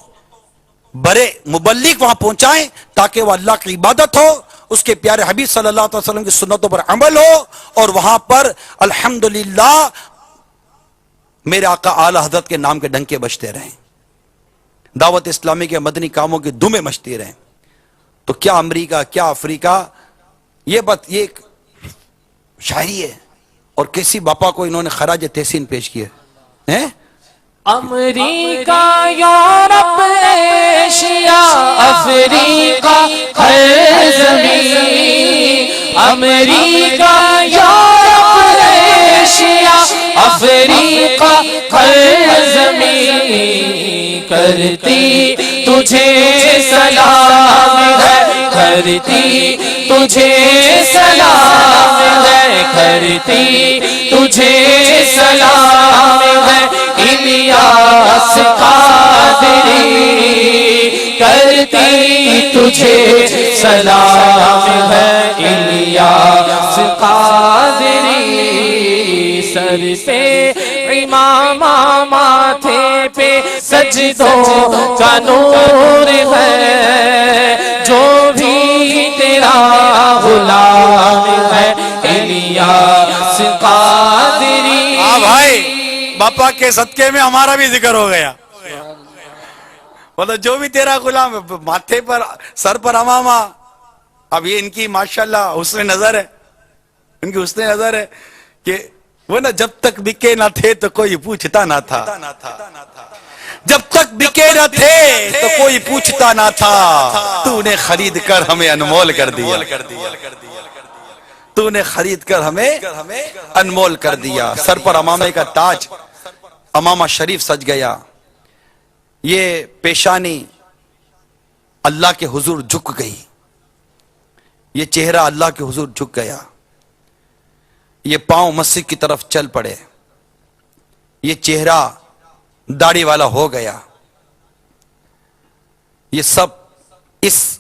بڑے مبلغ وہاں پہنچائیں تاکہ وہ اللہ کی عبادت ہو، اس کے پیارے حبیب صلی اللہ علیہ وسلم کی سنتوں پر عمل ہو، اور وہاں پر الحمدللہ میرے آقا اعلی حضرت کے نام کے ڈنکے بجتے رہیں، دعوت اسلامی کے مدنی کاموں کی دمیں مچتی رہیں. تو کیا امریکہ، کیا افریقہ، یہ بات یہ ایک شاعری ہے. اور کسی باپا کو انہوں نے خراج تحسین پیش کیا ہے. امریکہ، یورپ، ایشیا، افریقہ، ہر زمین. امریکہ، یورپ، ایشیا، افریقہ، ہر زمین کرتی تجھے سلام ہے، کرتی تجھے سلام ہے، کرتی تجھے سلام ہے الیاس قادری. کرتی تجھے سلام ہے الیاس قادری. سر پہ امامہ ماتھے پہ سجدوں کا نور ہے جو بھی تیرا غلام ہے الیاس قادری بھائی باپا کے صدقے میں ہمارا بھی ذکر ہو گیا مطلب جو بھی تیرا غلام ہے ماتھے پر سر پر امامہ اب یہ ان کی ماشاءاللہ حسن نظر ہے ان کی حسن نظر ہے کہ وہ نا جب تک بکے نہ تھے تو کوئی پوچھتا نہ تھا جب تک بکے نہ تھے تو کوئی پوچھتا نہ تھا تو نے خرید کر ہمیں انمول کر دیا تو نے خرید کر ہمیں انمول کر دیا سر پر امامے کا تاج امامہ شریف سج گیا یہ پیشانی اللہ کے حضور جھک گئی یہ چہرہ اللہ کے حضور جھک گیا یہ پاؤں مسجد کی طرف چل پڑے یہ چہرہ داڑھی والا ہو گیا یہ سب اس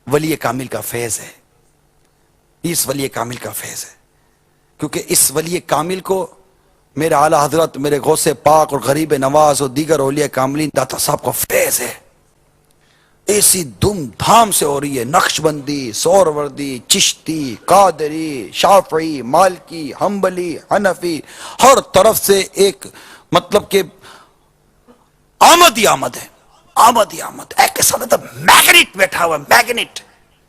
ولی کامل کا فیض ہے اس ولی کامل کا فیض ہے کیونکہ اس ولی کامل کو میرے اعلیٰ حضرت میرے غوث پاک اور غریب نواز اور دیگر اولیاء کاملین داتا صاحب کا فیض ہے ایسی دم دھام سے ہو رہی ہے نقشبندی سہروردی چشتی قادری شافعی مالکی حنبلی حنفی ہر طرف سے ایک مطلب کہ آمد ہی آمد ہے آمد ہی آمد ایک ساتھ میگنیٹ بیٹھا ہوا ہے میگنیٹ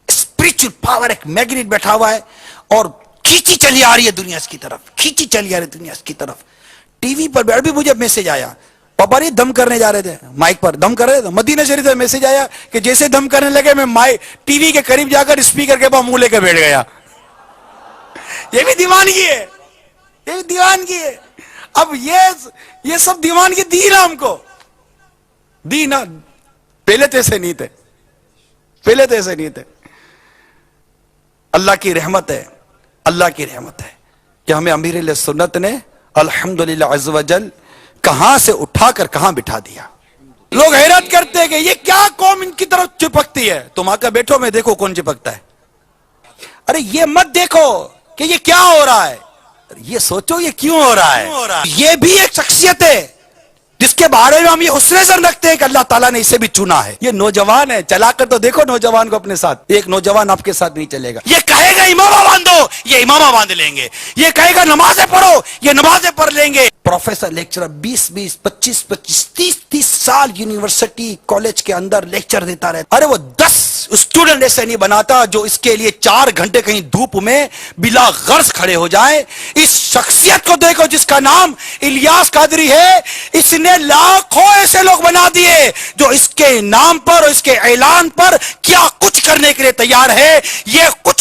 اسپریچل پاور ایک میگنیٹ بیٹھا ہوا ہے اور کھینچی چلی آ رہی ہے دنیا اس کی طرف کھینچی چلی آ رہی ہے دنیا اس کی طرف ٹی وی پر ابھی مجھے میسج آیا پاپا نہیں دم کرنے جا رہے تھے مائک پر دم کر رہے تھے مدینہ شریف سے میسج آیا کہ جیسے دم کرنے لگے میں ٹی وی کے قریب جا کر اسپیکر کے پاس منہ لے کے بیٹھ گیا یہ بھی دیوانگی ہے یہ بھی دیوانگی ہے اب یہ سب دیوانگی دی نا ہم کو دی نا پہلے تو ایسے نہیں تھے پہلے تو ایسے نہیں تھے اللہ کی رحمت ہے اللہ کی رحمت ہے کہ ہمیں امیر علیہ سنت نے الحمدللہ عز و جل کہاں سے اٹھا کر کہاں بٹھا دیا لوگ حیرت کرتے ہیں کہ یہ کیا قوم ان کی طرف چپکتی ہے تم آ کر بیٹھو میں دیکھو کون چپکتا ہے ارے یہ مت دیکھو کہ یہ کیا ہو رہا ہے یہ سوچو یہ کیوں ہو رہا ہے یہ بھی ایک شخصیت ہے جس کے بارے میں ہم یہ حسن ظن رکھتے ہیں کہ اللہ تعالیٰ نے اسے بھی چنا ہے یہ نوجوان ہے چلا کر تو دیکھو نوجوان کو اپنے ساتھ ایک نوجوان آپ کے ساتھ نہیں چلے گا یہ کہے گا امامہ باندھو یہ امامہ باندھ لیں گے یہ کہے گا نمازیں پڑھو یہ نمازیں پڑھ لیں گے پروفیسر لیکچرر 20 25 30 سال یونیورسٹی کالج کے اندر لیکچر دیتا رہتا ارے وہ 10 اسٹوڈنٹ ایسے نہیں بناتا جو اس کے لیے 4 گھنٹے کہیں دھوپ میں بلا غرض کھڑے ہو جائیں اس شخصیت کو دیکھو جس کا نام الیاس قادری ہے اس نے لاکھوں ایسے لوگ بنا دیے جو اس کے نام پر اور اس کے اعلان پر کیا کچھ کرنے کے لیے تیار ہے یہ کچھ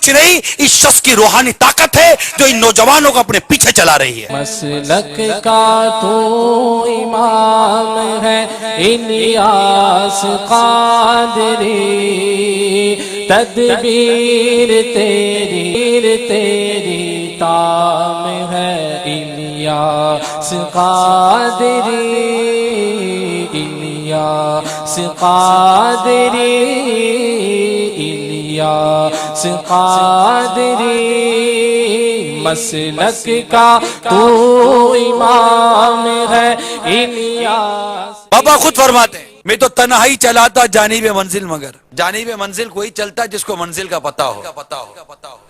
نہیں اس شخص کی روحانی طاقت ہے جو ان نوجوانوں کو اپنے پیچھے چلا رہی ہے مسلک کا تو امام ہے الیاس قادری تدبیر تیری تام ہے الیاس قادری الیاس قادری الیاس قادری مسلک کا تو امام ہے الیاس بابا خود فرماتے ہیں میں تو تنہائی چلاتا جانب منزل مگر جانب منزل کوئی چلتا جس کو منزل کا پتہ ہو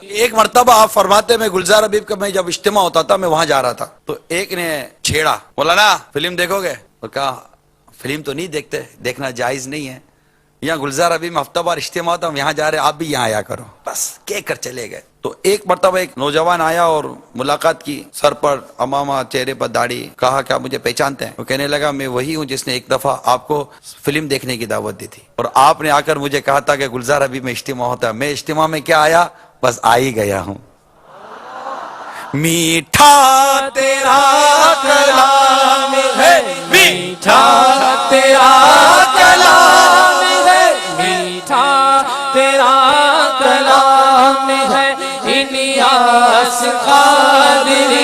ایک مرتبہ آپ فرماتے میں گلزار حبیب کا میں جب اجتماع ہوتا تھا میں وہاں جا رہا تھا تو ایک نے چھیڑا بولا نا فلم دیکھو گے اور کہا فلم تو نہیں دیکھتے دیکھنا جائز نہیں ہے یہاں گلزار حبیب میں ہفتہ بار اجتماع ہوتا ہوں یہاں جا رہے آپ بھی یہاں آیا کرو بس کہہ کر چلے گئے تو ایک مرتبہ ایک نوجوان آیا اور ملاقات کی سر پر امامہ چہرے پر داڑھی کہا کیا مجھے پہچانتے ہیں وہ کہنے لگا میں وہی ہوں جس نے ایک دفعہ آپ کو فلم دیکھنے کی دعوت دی تھی اور آپ نے آ کر مجھے کہا تھا کہ گلزار حبیب میں اجتماع ہوتا ہے میں اجتماع میں کیا آیا بس آ ہی گیا ہوں میٹھا تیرا کلام ہے میٹھا تیرا کلام ہے میٹھا تیرا کلام ہے الیاس قادری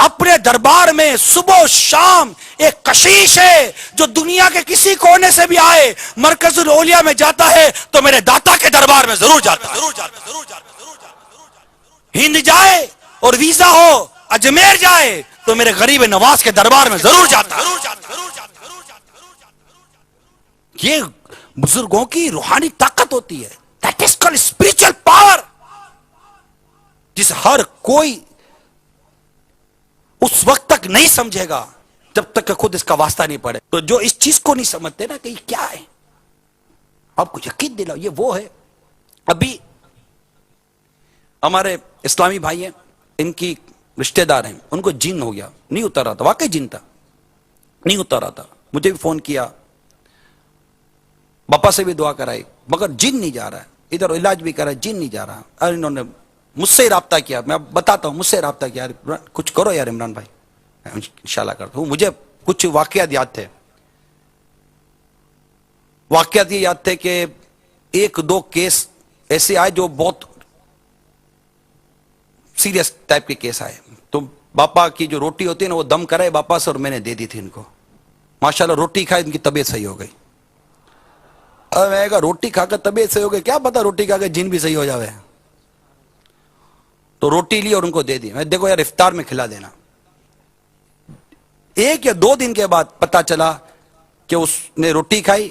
اپنے دربار میں صبح و شام ایک کشیش ہے جو دنیا کے کسی کونے سے بھی آئے مرکز الاولیاء میں جاتا ہے تو میرے داتا کے دربار میں ضرور جاتا ہے. ہند جائے اور ویزا ہو اجمیر جائے تو میرے غریب نواز کے دربار میں ضرور جاتا ہے. یہ بزرگوں کی روحانی طاقت ہوتی ہے. That is called spiritual power, جسے ہر کوئی اس وقت تک نہیں سمجھے گا جب تک کہ خود اس کا واسطہ نہیں پڑے. تو جو اس چیز کو نہیں سمجھتے نا کہ یہ کیا ہے، آپ کو یقین دلاؤ یہ وہ ہے. ابھی ہمارے اسلامی بھائی ہیں، ان کی رشتہ دار ہیں، ان کو جن ہو گیا، نہیں اتر رہا تھا، واقعی جن تھا، نہیں اتر رہا تھا. مجھے بھی فون کیا، باپا سے بھی دعا کرائی، مگر جن نہیں جا رہا ہے. ادھر علاج بھی کرا، جن نہیں جا رہا. اور انہوں نے مجھ سے رابطہ کیا، میں بتاتا ہوں، مجھ سے رابطہ کیا، کچھ کرو یار عمران بھائی. انشاءاللہ کرتا ہوں. مجھے کچھ واقعات یاد تھے. واقعات یہ یاد تھے کہ ایک دو کیس ایسے آئے جو بہت سیریس ٹائپ کے کیس آئے. تو باپا کی جو روٹی ہوتی ہے نا وہ دم کرائے باپا سے، اور میں نے دے دی تھی ان کو. ماشاءاللہ روٹی کھائے ان کی طبیعت صحیح ہو گئی. اب میں کہا روٹی کھا کر طبیعت صحیح ہو گئی، کیا پتا روٹی کھا کے جن بھی صحیح ہو جاوے. تو روٹی لی اور ان کو دے دی. میں دیکھو یار افطار میں کھلا دینا. 1 یا 2 دن کے بعد پتا چلا کہ اس نے روٹی کھائی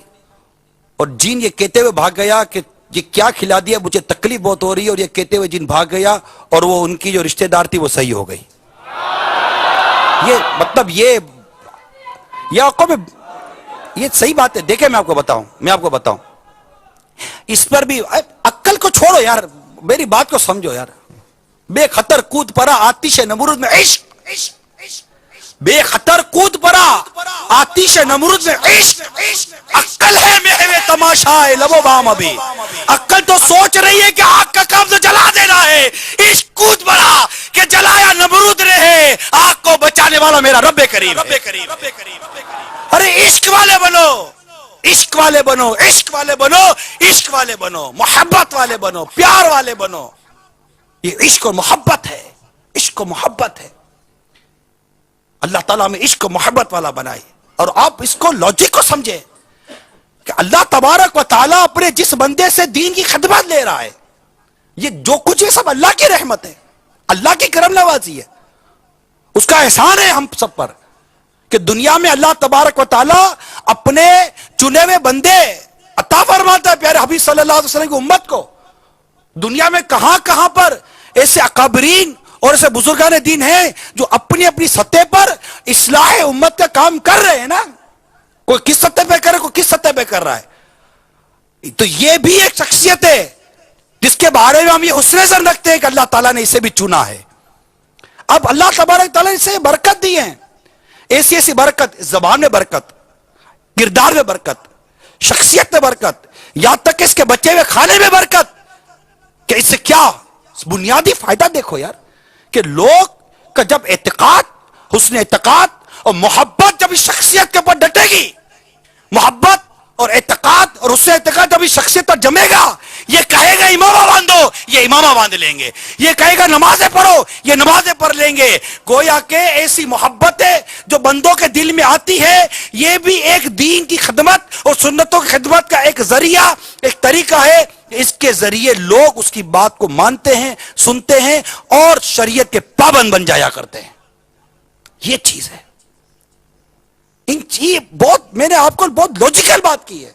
اور جن یہ کہتے ہوئے بھاگ گیا کہ یہ کیا کھلا دیا، مجھے تکلیف بہت ہو رہی ہے. اور یہ کہتے ہوئے جن بھاگ گیا اور وہ ان کی جو رشتہ دار تھی وہ صحیح ہو گئی. یہ مطلب یہ صحیح بات ہے. دیکھیں میں آپ کو بتاؤں اس پر بھی عقل کو چھوڑو یار، میری بات کو سمجھو یار. بے خطر کود پڑا آتش نمرود میں عشق، بے خطر کود پڑا آتش نمرود میں عشق. عقل ہے محو تماشا ہے لبو بام. ابھی عقل تو سوچ رہی ہے کہ آگ کا کام تو جلا دینا ہے. عشق کود پڑا کہ جلایا نمرود رہے، آگ کو بچانے والا میرا رب کریم. ارے عشق والے بنو، عشق والے بنو، عشق والے بنو، عشق والے بنو، محبت والے بنو، پیار والے بنو. یہ عشق و محبت ہے، عشق و محبت ہے. اللہ تعالیٰ میں عشق و محبت والا بنائے. اور آپ اس کو لاجک کو سمجھے کہ اللہ تبارک و تعالیٰ اپنے جس بندے سے دین کی خدمت لے رہا ہے، یہ جو کچھ ہے سب اللہ کی رحمت ہے، اللہ کی کرم نوازی ہے، اس کا احسان ہے ہم سب پر کہ دنیا میں اللہ تبارک و تعالیٰ اپنے چنے ہوئے بندے عطا فرماتا ہے. پیارے حبیب صلی اللہ علیہ وسلم کی امت کو دنیا میں کہاں کہاں پر ایسے اکابرین اور ایسے بزرگان دین ہیں جو اپنی اپنی سطح پر اصلاح امت کا کام کر رہے ہیں نا. کوئی کس سطح پہ کر رہا ہے، کوئی کس سطح پہ کر رہا ہے. تو یہ بھی ایک شخصیت ہے جس کے بارے میں ہم یہ حسن نظر رکھتے ہیں کہ اللہ تعالیٰ نے اسے بھی چنا ہے. اب اللہ تبارک تعالیٰ نے اسے برکت دی ہے، ایسی ایسی برکت، زبان میں برکت، کردار میں برکت، شخصیت میں برکت، یہاں تک کہ اس کے بچے ہوئے کھانے میں برکت. کہ اس سے کیا بنیادی فائدہ دیکھو یار کہ لوگ کا جب اعتقاد، حسن اعتقاد اور محبت جب اس شخصیت کے اوپر ڈٹے گی، محبت اور اعتقاد اور حسن اعتقاد جب اس شخصیت پر جمے گا، یہ کہے گا امامہ باندھو، یہ امامہ باندھ لیں گے. یہ کہے گا نمازیں پڑھو، یہ نمازیں پڑھ لیں گے. گویا کہ ایسی محبت ہے جو بندوں کے دل میں آتی ہے. یہ بھی ایک دین کی خدمت اور سنتوں کی خدمت کا ایک ذریعہ، ایک طریقہ ہے. اس کے ذریعے لوگ اس کی بات کو مانتے ہیں، سنتے ہیں اور شریعت کے پابند بن جایا کرتے ہیں. یہ چیز ہے. بہت میں نے آپ کو بہت لوجیکل بات کی ہے،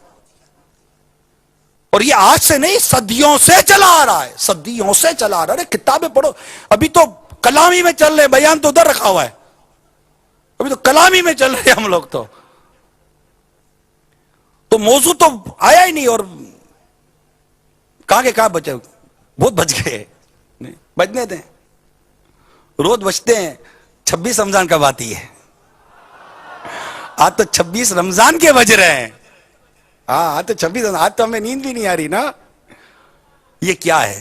اور یہ آج سے نہیں، صدیوں سے چلا آ رہا ہے، صدیوں سے چلا آ رہا ہے. کتابیں پڑھو. ابھی تو کلامی میں چل رہے، بیان تو ادھر رکھا ہوا ہے، ابھی تو کلامی میں چل رہے ہم لوگ. تو موضوع تو آیا ہی نہیں، اور کہاں کے کہاں بچے، بہت بچ گئے. بچنے دیں، روز بچتے ہیں. 26 رمضان کب آتی ہے؟ آج تو 26 رمضان کے بج رہے ہیں. ہاں آج تو 26، آج تو ہمیں نیند بھی نہیں آ رہی نا. یہ کیا ہے؟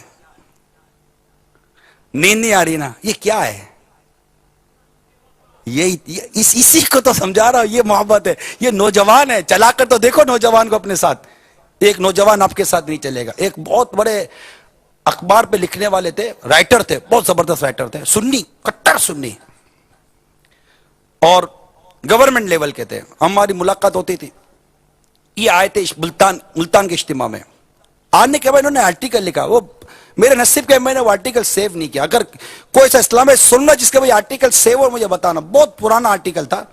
نیند نہیں آ رہی نا، یہ کیا ہے؟ اسی کو تو سمجھا رہا ہوں. یہ محبت ہے. یہ نوجوان ہے، چلا کر تو دیکھو نوجوان کو اپنے ساتھ. ایک نوجوان آپ کے ساتھ نہیں چلے گا. ایک بہت بڑے اخبار پہ لکھنے والے تھے، رائٹر تھے، بہت زبردست رائٹر تھے، سنی، کٹر سنی. اور گورنمنٹ لیول کے تھے, ہماری ملاقات ہوتی تھی. یہ آئے تھے ملتان کے اجتماع میں. آنے کے بعد انہوں نے آرٹیکل لکھا, وہ میرے نصیب کے میں نے وہ آرٹیکل سیو نہیں کیا. اگر کوئی ایسا اسلام ہے سننا جس کے وہ آرٹیکل سیو اور مجھے بتانا. بہت پرانا آرٹیکل تھا,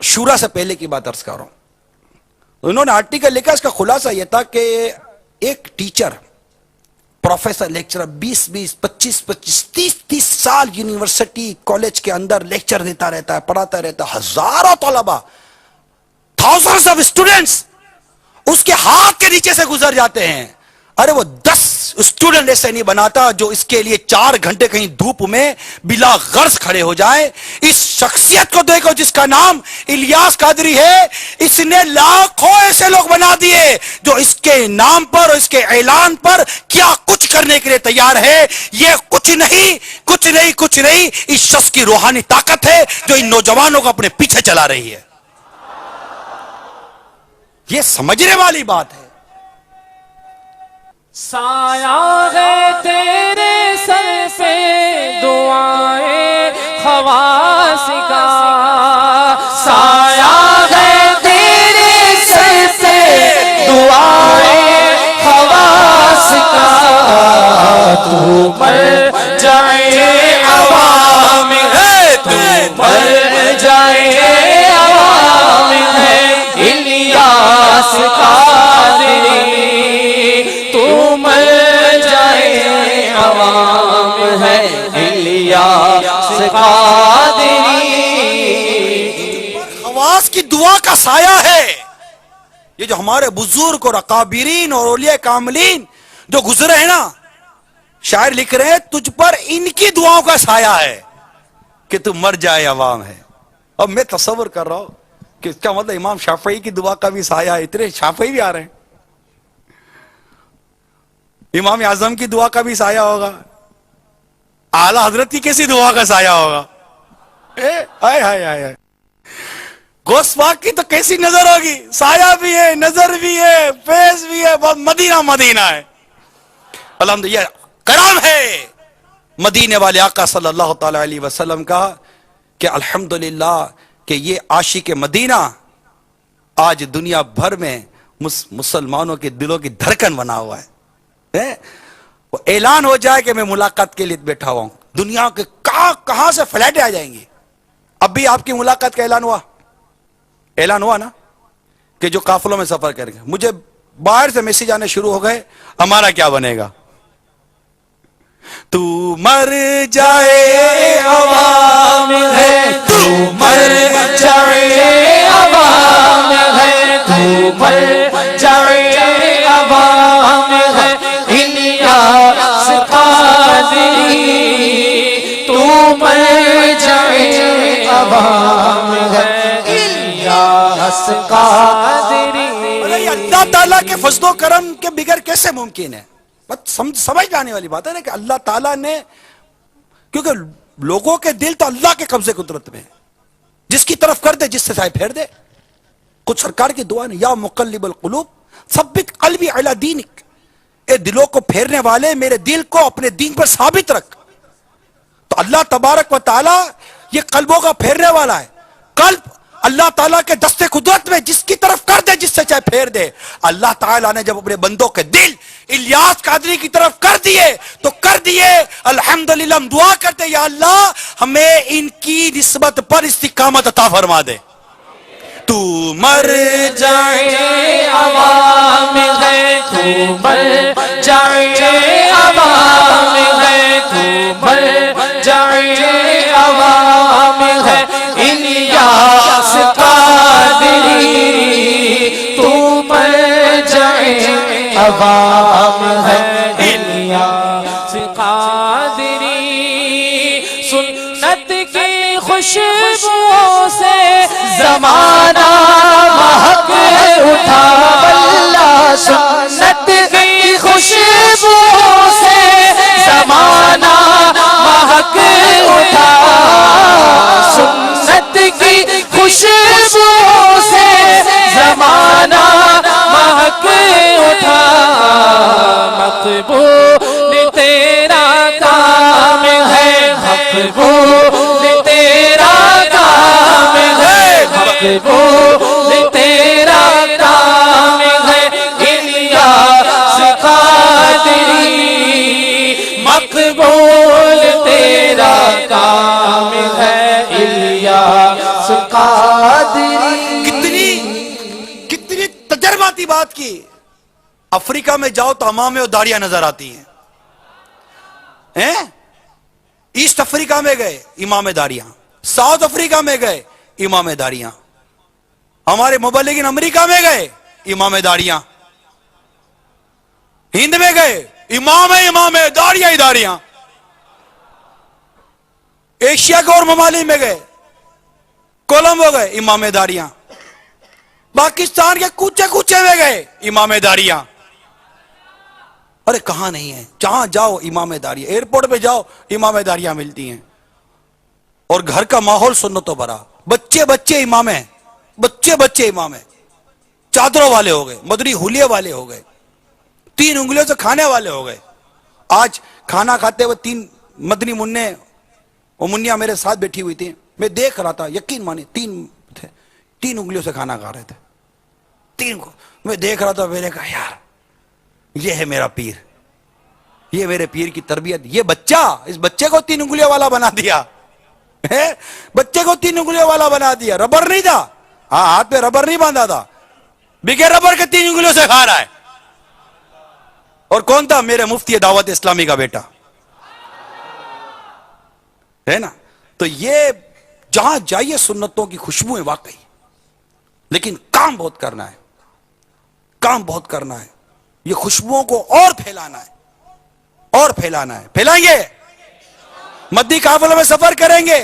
شورا سے پہلے کی بات عرض کر رہا ہوں. انہوں نے آرٹیکل لکھا, اس کا خلاصہ یہ تھا کہ ایک ٹیچر, پروفیسر, لیکچرر 20-20, 25-25, 30-30 سال یونیورسٹی کالج کے اندر لیکچر دیتا رہتا ہے, پڑھاتا رہتا ہے. ہزاروں طلبہ, thousands of students اس کے ہاتھ کے نیچے سے گزر جاتے ہیں. ارے وہ 10 اسٹوڈنٹ ایسے نہیں بناتا جو اس کے لیے 4 گھنٹے کہیں دھوپ میں بلا غرض کھڑے ہو جائیں. اس شخصیت کو دیکھو جس کا نام الیاس قادری ہے, اس نے لاکھوں ایسے لوگ بنا دیے جو اس کے نام پر اور اس کے اعلان پر کیا کچھ کرنے کے لیے تیار ہے. یہ کچھ نہیں اس شخص کی روحانی طاقت ہے جو ان نوجوانوں کو اپنے پیچھے چلا رہی ہے. یہ سمجھنے والی بات ہے. سایہ ہے تیرے سر پہ دعائیں خواص کا, سایہ ہے تیرے سر پہ دعائیں خواص کا. تو مر جائے عوام ہے, تو مر جائے عوام ہے, الیاس قادری تو مر جائے عوام ہے, الیاس قادری. خواص کی دعا کا سایہ ہے یہ جو ہمارے بزرگ اور اکابرین اور اولیاء کاملین جو گزرے ہیں نا. شاعر لکھ رہے ہیں تجھ پر ان کی دعاؤں کا سایہ ہے کہ تو مر جائے عوام ہے. اب میں تصور کر رہا ہوں کہ اس کا مطلب امام شافعی کی دعا کا بھی سایہ ہے. اتنے شافعی بھی آ رہے ہیں. امام اعظم کی دعا کا بھی سایہ ہوگا. اعلی حضرت کی کیسی دعا کا سایہ ہوگا. غوث پاک کی تو کیسی نظر ہوگی. سایہ بھی ہے, نظر بھی ہے, فیض بھی ہے. بہت مدینہ ہے. الحمدللہ کرام ہے مدینے والے آقا صلی اللہ تعالی علیہ وسلم کا کہ الحمدللہ کہ یہ عاشق مدینہ آج دنیا بھر میں مسلمانوں کے دلوں کی دھڑکن بنا ہوا ہے. وہ اعلان ہو جائے کہ میں ملاقات کے لیے بیٹھا ہوا ہوں, دنیا کے کہاں سے فلائٹیں آ جائیں گی. اب بھی آپ کی ملاقات کا اعلان ہوا نا کہ جو قافلوں میں سفر کریں گے. مجھے باہر سے میسج آنے شروع ہو گئے, ہمارا کیا بنے گا. تو مر جائے عوام ہے, تو مر جائے عوام ہے, تو مر جائے عوام ہے, الیاس قادری تو مر جائے عوام ہے, الیاس قادری. اللہ تعالیٰ کے فضل و کرم کے بغیر کیسے ممکن ہے. سمجھ جانے والی بات ہے نا کہ اللہ تعالیٰ نے, کیونکہ لوگوں کے دل تو اللہ کے قبضے قدرت میں, جس کی طرف کر دے جس سے چاہے پھیر دے. کچھ سرکار کی دعا نے, یا مقلب القلوب ثبت قلبی علی دینک, اے دلوں کو پھیرنے والے میرے دل کو اپنے دین پر ثابت رکھ. تو اللہ تبارک و تعالی یہ قلبوں کا پھیرنے والا ہے. قلب اللہ تعالیٰ کے دستے قدرت میں جس کی طرف کر دے جس سے چاہے پھیر دے. اللہ تعالیٰ نے جب اپنے بندوں کے دل الیاس قادری کی طرف کر دیے تو کر دیے. الحمدللہ ہم دعا کرتے یا اللہ ہمیں ان کی نسبت پر استقامت عطا فرما دے. تو مر جائے عوام ہے, تو مر جائے عوام ہے, تو مر جائے عوام ہے, الیاس قادری تو مر جائے عوام ہے, الیاس قادری. سنت کی خوشبو سے زمانہ مہک اٹھا, اللہ سنت کی خوشبو سے زمانہ مہک اٹھا, سنت کی خوشبو سے زمانہ مہک اٹھا. مقبول تیرا کام ہے, مقبول تیرا کام مقبول تیرا کام ہے الیاس قادری، مقبول تیرا کام ہے الیاس قادری۔ کتنی تجرباتی بات کی۔ افریقہ میں جاؤ تو امامے اور داڑیاں نظر آتی ہیں۔ ایسٹ افریقہ میں گئے امام داڑیاں، ساؤتھ افریقہ میں گئے امام داڑیاں، ہمارے مبلغین امریکہ میں گئے امام داڑیاں، ہند میں گئے امام داڑیاں ہی داڑیاں، ایشیا کے اور ممالک میں گئے کولمبو گئے امام داڑیاں، پاکستان کے کوچے کوچے میں گئے امام داڑیاں۔ ارے کہاں نہیں ہے، جہاں جاؤ امام داڑیاں، ایئرپورٹ پہ جاؤ امام داڑیاں ملتی ہیں۔ اور گھر کا ماحول سنتوں بھرا، بچے بچے امام ہیں، بچے بچے امام ہیں، چادروں والے ہو گئے، مدری حلیے والے ہو گئے، 3 انگلیوں سے کھانے والے ہو گئے۔ آج کھانا کھاتے ہوئے 3 مدنی منع اور منیا میرے ساتھ بیٹھی ہوئی تھی، میں دیکھ رہا تھا، یقین مانی 3 تھے، 3 انگلیوں سے کھانا کھا رہے تھے، 3 کو میں دیکھ رہا تھا، میں نے کہا یار یہ ہے میرا پیر، یہ میرے پیر کی تربیت۔ یہ بچہ، اس بچے کو 3 انگلیوں والا بنا دیا، بچے کو 3 انگلیوں والا بنا دیا۔ ربر نہیں تھا، ہاں ہاتھ پہ ربر نہیں باندھا تھا، بغیر ربر کے 3 انگلیوں سے کھا رہا ہے۔ اور کون تھا؟ میرے مفتی دعوت اسلامی کا بیٹا ہے نا۔ تو یہ جہاں جائیے سنتوں کی خوشبو ہے واقعی، لیکن کام بہت کرنا ہے، کام بہت کرنا ہے، یہ خوشبوؤں کو اور پھیلانا ہے، اور پھیلانا ہے۔ پھیلائیں گے؟ مدی قافلوں میں سفر کریں گے؟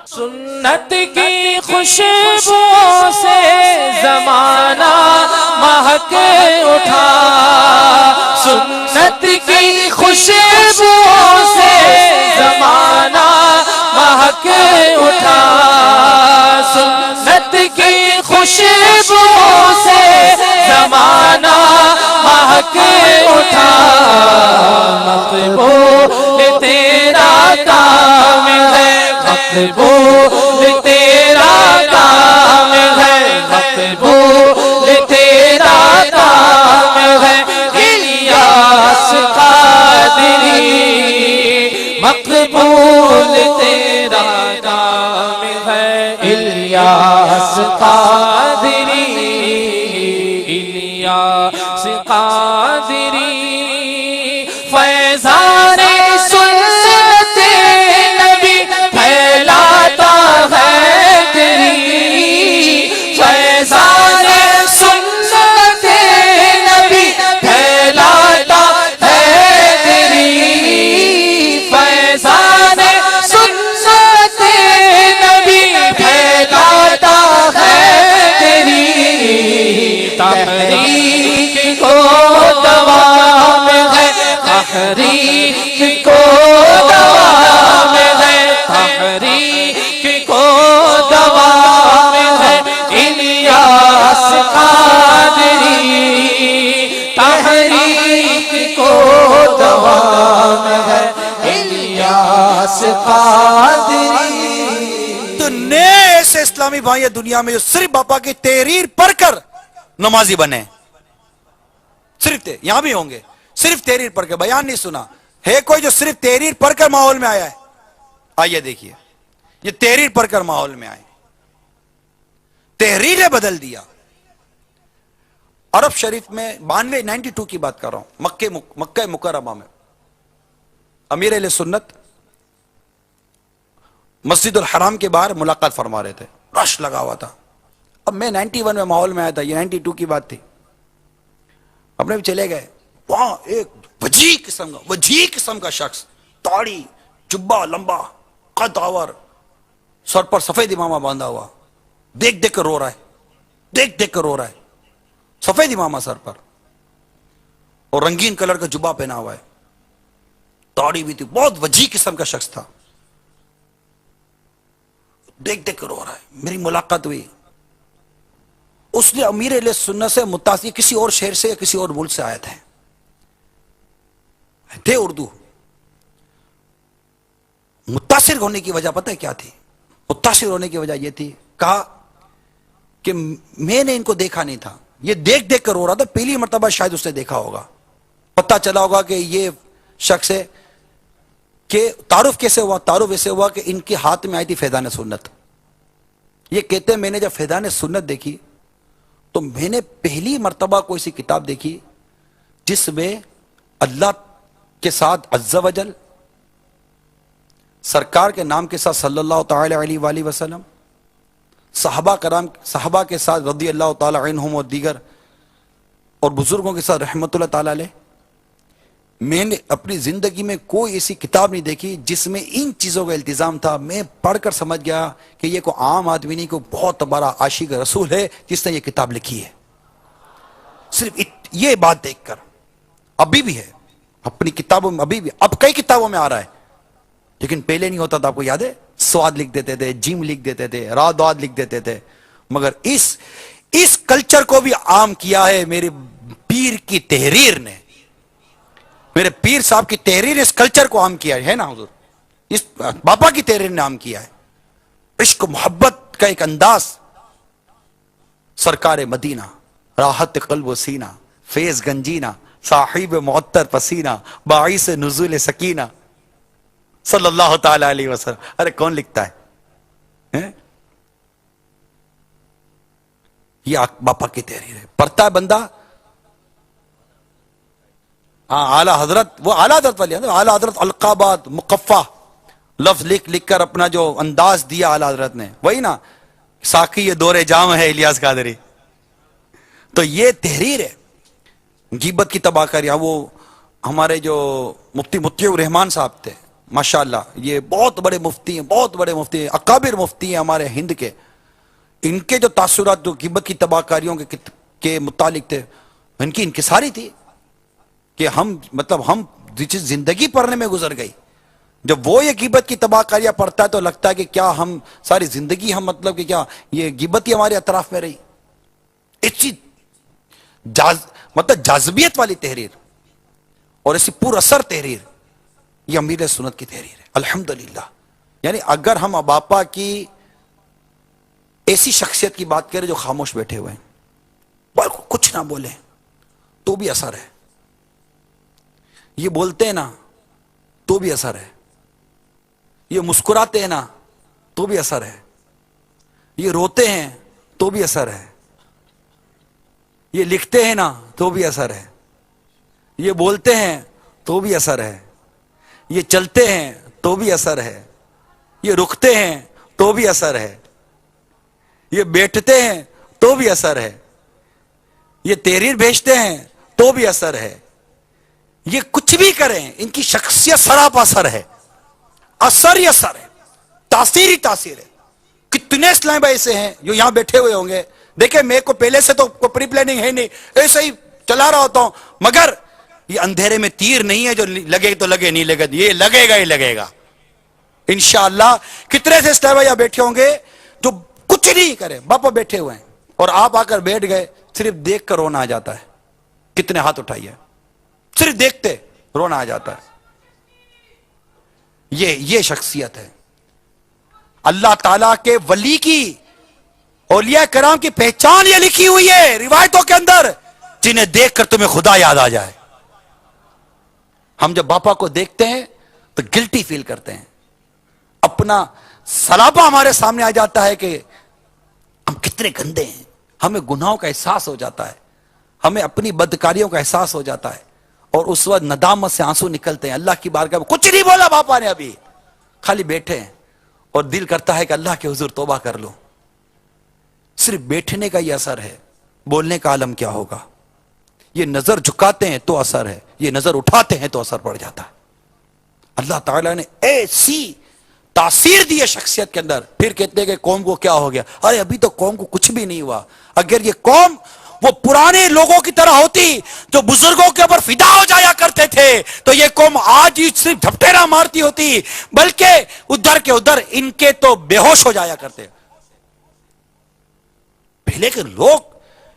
سنت کی خوشبو سے زمانہ مہک اٹھا، سنت کی خوشبو سے زمانہ مہک اٹھا، سنت کی خوشبو سے زمانہ مہک اٹھا، مقبول تیرا کام ہے، مقبول تیرا کام ہے، مقبول تیرا کام ہے الیاس قادری، مقبول تیرا کام ہے الیاس قادری، الیاس قادری۔ فیضان سنت نبی پھیلاتا ہے تیری، فیضان سنت نبی پھیلاتا ہے تیری، فیضان سنت نبی پھیلاتا ہے تیری، تحریک کو دوام ہے، تحریک کو دوام ہے، تحریک کو دوام ہے الیاس قادری، تحریک کو دوام ہے الیاس قادری۔ تو نئے ایسے اسلامی بھائی ہیں دنیا میں جو صرف باپا کی تحریر پڑھ کر نمازی بنے، صرف یہاں بھی ہوں گے، صرف تحریر پڑھ کے، بیان نہیں سنا ہے کوئی جو صرف تحریر پڑھ کر ماحول میں آیا ہے؟ آئیے دیکھیے، یہ تحریر پڑھ کر ماحول میں آئے، تحریر نے بدل دیا۔ عرب شریف میں 92 کی بات کر رہا ہوں، مکہ مکرمہ میں امیر اہل سنت مسجد الحرام کے باہر ملاقات فرما رہے تھے، رش لگا ہوا تھا۔ اب میں 91 میں ماحول میں آیا تھا، یہ 92 کی بات تھی، اپنے بھی چلے گئے، وہاں ایک وجیح قسم کا شخص، داڑھی، جبہ لمبا، قد آور، سر پر سفید امامہ باندھا ہوا، دیکھ دیکھ کر رو رہا ہے، دیکھ دیکھ کر رو رہا ہے، سفید امامہ سر پر اور رنگین کلر کا جبہ پہنا ہوا ہے، داڑھی بھی تھی، بہت وجیح قسم کا شخص تھا، دیکھ دیکھ کر رو رہا ہے۔ میری ملاقات ہوئی، اس نے امیر اہل سنت سے متاثر، کسی اور شہر سے یا کسی اور ملک سے آئے تھے اردو، متاثر ہونے کی وجہ پتہ ہے کیا تھی؟ متاثر ہونے کی وجہ یہ تھی کہا کہ میں نے ان کو دیکھا نہیں تھا, یہ دیکھ دیکھ کر رو رہا تھا, پہلی مرتبہ شاید اس نے دیکھا ہوگا, پتہ چلا ہوگا کہ یہ شخص ہے. کہ تعارف کیسے ہوا؟ تعارف ایسے ہوا کہ ان کے ہاتھ میں آئی تھی فیضان سنت. یہ کہتے ہیں میں نے جب فیضان سنت دیکھی تو میں نے پہلی مرتبہ کوئی سی کتاب دیکھی جس میں اللہ کے ساتھ عز و جل, سرکار کے نام کے ساتھ صلی اللہ تعالی علیہ وآلہ وسلم, صحابہ کے ساتھ رضی اللہ تعالی عنہم اور دیگر اور بزرگوں کے ساتھ رحمت اللہ تعالی علیہ, میں نے اپنی زندگی میں کوئی ایسی کتاب نہیں دیکھی جس میں ان چیزوں کا التزام تھا. میں پڑھ کر سمجھ گیا کہ یہ کوئی عام آدمی نہیں, کوئی بہت بڑا عاشق رسول ہے جس نے یہ کتاب لکھی ہے. صرف یہ بات دیکھ کر ابھی بھی ہے اپنی کتابوں میں, ابھی بھی اب کئی کتابوں میں آ رہا ہے, لیکن پہلے نہیں ہوتا تھا. آپ کو یاد ہے سواد لکھ دیتے تھے, جیم لکھ دیتے تھے, راد لکھ دیتے تھے, مگر اس کلچر کو بھی عام کیا ہے میرے پیر کی تحریر نے. میرے پیر صاحب کی تحریر نے اس کلچر کو عام کیا ہے نا حضور, اس باپا کی تحریر نے عام کیا ہے. عشق و محبت کا ایک انداز, سرکار مدینہ, راحت قلب و سینہ, فیض گنجینہ, صاحب معطر پسینہ, باعث نزول سکینہ صلی اللہ تعالی علیہ وسلم. ارے کون لکھتا ہے؟ یہ باپا کی تحریر ہے. پڑھتا ہے بندہ, ہاں اعلیٰ حضرت, وہ اعلیٰ حضرت والی اعلیٰ حضرت القابات مقفہ لفظ لکھ کر اپنا جو انداز دیا اعلیٰ حضرت نے, وہی نا ساقی یہ دور جام ہے الیاس قادری. تو یہ تحریر ہے. غیبت کی تباہ کاری, وہ ہمارے جو مفتی الرحمان صاحب تھے ماشاءاللہ, یہ بہت بڑے مفتی ہیں, بہت بڑے مفتی ہیں, اکابر مفتی ہیں ہمارے ہند کے. ان کے جو تاثرات جو غیبت کی تباہ کاریوں کے متعلق تھے, ان کی انکساری تھی کہ ہم زندگی پڑھنے میں گزر گئی. جب وہ یہ غیبت کی تباہ کاریاں پڑھتا ہے تو لگتا ہے کہ کیا ہم ساری زندگی ہم کہ کیا یہ غیبت ہی ہمارے اطراف میں رہی. ایسی جاذبیت والی تحریر اور ایسی پر اثر تحریر, یہ امیر سنت کی تحریر ہے الحمدللہ. یعنی اگر ہم باپا کی ایسی شخصیت کی بات کریں جو خاموش بیٹھے ہوئے ہیں, کچھ نہ بولیں تو بھی اثر ہے, یہ بولتے ہیں نا تو بھی اثر ہے, یہ مسکراتے ہیں نا تو بھی اثر ہے, یہ روتے ہیں تو بھی اثر ہے, یہ لکھتے ہیں نا تو بھی اثر ہے, یہ بولتے ہیں تو بھی اثر ہے, یہ چلتے ہیں تو بھی اثر ہے, یہ رکتے ہیں تو بھی اثر ہے, یہ بیٹھتے ہیں تو بھی اثر ہے, یہ تحریر بھیجتے ہیں تو بھی اثر ہے, یہ کچھ بھی کریں ان کی شخصیت سراپا اثر ہے, اثر ہی اثر ہے, تاثیر ہی تاثیر ہے. کتنے اسلام بھائی ایسے ہیں جو یہاں بیٹھے ہوئے ہوں گے, دیکھیں میں کو پہلے سے تو پری پلاننگ ہے نہیں, ایسے ہی چلا رہا ہوتا ہوں, مگر یہ اندھیرے میں تیر نہیں ہے جو لگے تو لگے, نہیں لگے یہ لگے گا ہی لگے گا انشاءاللہ. کتنے سے اسلام بھائی بیٹھے ہوں گے جو کچھ نہیں کرے, باپا بیٹھے ہوئے ہیں اور آپ آ کر بیٹھ گئے, صرف دیکھ کر رونا آ جاتا ہے. کتنے ہاتھ اٹھائیے, صرف دیکھتے رونا آ جاتا ہے. یہ شخصیت ہے اللہ تعالیٰ کے ولی کی, اولیاء کرام کی پہچان یہ لکھی ہوئی ہے روایتوں کے اندر, جنہیں دیکھ کر تمہیں خدا یاد آ جائے. ہم جب باپا کو دیکھتے ہیں تو گلٹی فیل کرتے ہیں, اپنا سلاپا ہمارے سامنے آ جاتا ہے کہ ہم کتنے گندے ہیں, ہمیں گناہوں کا احساس ہو جاتا ہے, ہمیں اپنی بدکاریوں کا احساس ہو جاتا ہے, اور اس وقت ندامت سے آنسو نکلتے ہیں. اللہ کی بارگاہ میں کچھ نہیں بولا باپا نے, ابھی خالی بیٹھے ہیں اور دل کرتا ہے کہ اللہ کے حضور توبہ کر لو. صرف بیٹھنے کا یہ اثر ہے, بولنے کا عالم کیا ہوگا. یہ نظر جھکاتے ہیں تو اثر ہے, یہ نظر اٹھاتے ہیں تو اثر پڑ جاتا ہے. اللہ تعالیٰ نے ایسی تاثیر دی ہے شخصیت کے اندر. پھر کہتے ہیں کہ قوم کو کیا ہو گیا, ارے ابھی تو قوم کو کچھ بھی نہیں ہوا. اگر یہ قوم وہ پرانے لوگوں کی طرح ہوتی جو بزرگوں کے اوپر فدا ہو جایا کرتے تھے تو یہ قوم آج ہی صرف جھپٹیرا مارتی ہوتی, بلکہ ادھر کے ادھر ان کے تو بے ہوش ہو جایا کرتے. پہلے کے لوگ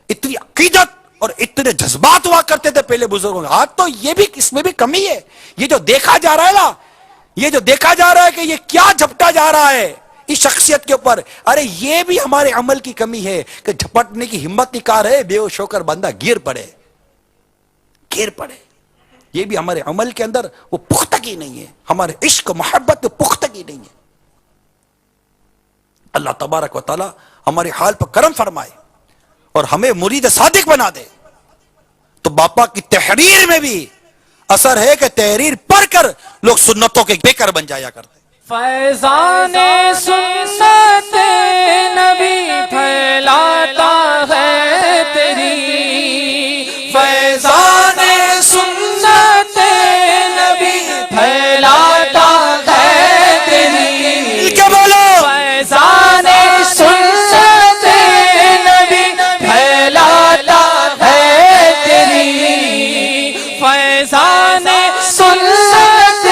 اتنی عقیدت اور اتنے جذبات ہوا کرتے تھے پہلے بزرگوں. آج تو یہ بھی اس میں بھی کمی ہے. یہ جو دیکھا جا رہا ہے نا, یہ جو دیکھا جا رہا ہے کہ یہ کیا جھپٹا جا رہا ہے, اس شخصیت کے اوپر. ارے یہ بھی ہمارے عمل کی کمی ہے کہ جھپٹنے کی ہمت نکار ہے، بے ہوش ہو کر بندہ گر پڑے. یہ بھی ہمارے عمل کے اندر وہ پختگی نہیں ہے، ہمارے عشق و محبت میں پختگی نہیں ہے. اللہ تبارک و تعالی ہمارے حال پر کرم فرمائے اور ہمیں مرید صادق بنا دے. تو باپا کی تحریر میں بھی اثر ہے کہ تحریر پڑھ کر لوگ سنتوں کے بیکر بن جایا کرتے. فیضان سنت نبی پھیلاتا ہے تیری، فیضان سنت نبی پھیلاتا ہے تیری. کیا بولو؟ فیضان سنت نبی پھیلاتا ہے تیری، فیضان سنت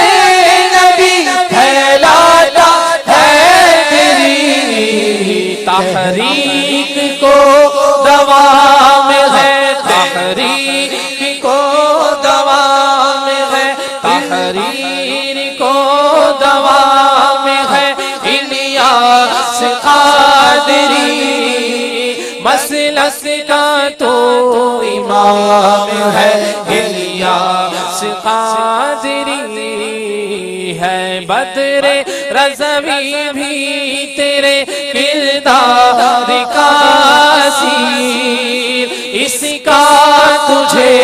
نبی پھیلاتا ہے تیری. تحریک کو دوام ہے، تحریک کو دوام ہے، تحریر کو دوام ہے. الیاس قادری مسلک کا تو امام ہے، الیاس قادری ہے. بدر رضوی بھی تیرے کردار کا اسیر، اس کا تجھے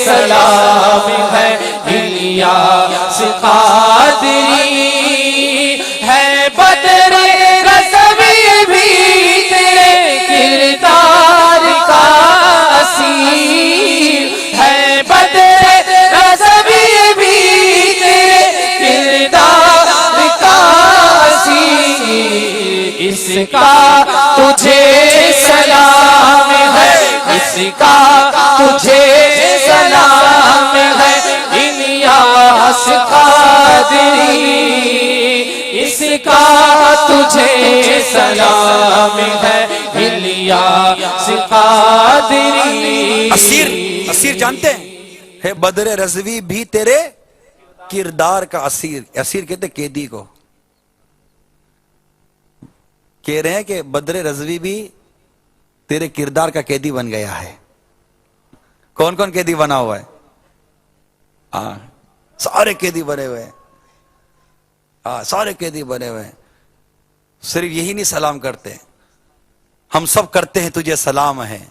سلام ہے. الیاس قادری ہے، بدر رضوی بھی تیرے کردار کا اسیر ہے. بدر رضوی بھی تیرے کردار کا اسیر، اس کا تجھے سلام ہے، اس کا تجھے سلام ہے. الیاس قادری اس کا تجھے سلام ہے، الیاس قادری. اسیر جانتے ہیں ہے بدر رضوی بھی تیرے کردار کا اسیر. اسیر کہتے قیدی کو. کہہ رہے ہیں کہ بدر رضوی بھی تیرے کردار کا قیدی بن گیا ہے. کون کون قیدی بنا ہوا ہے؟ ہاں سارے قیدی بنے ہوئے ہیں. ہاں سارے قیدی بنے ہوئے ہیں. صرف یہی نہیں سلام کرتے، ہم سب کرتے ہیں تجھے سلام ہے،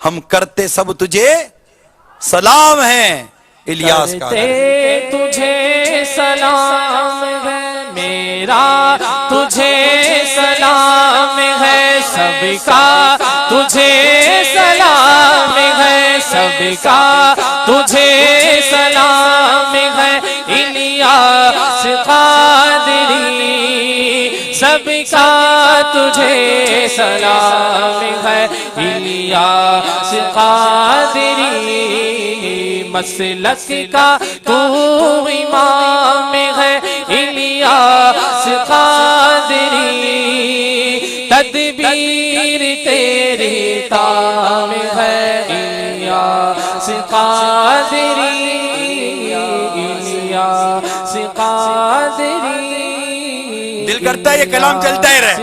ہم کرتے سب تجھے سلام ہے. الیاس کا تجھے سلام ہے، میرا تجھے سلام ہے، سب کا تجھے سلام ہے، سب کا تجھے سلام ہے. الیاس قادری سب کا تجھے سلام ہے. الیاس قادری مسلک کا تو امام ہے. الیاس قادری تدبیر تیری تام ہے. الیاس قادری الیاس قادری. دل کرتا ہے یہ کلام چلتا ہی رہے.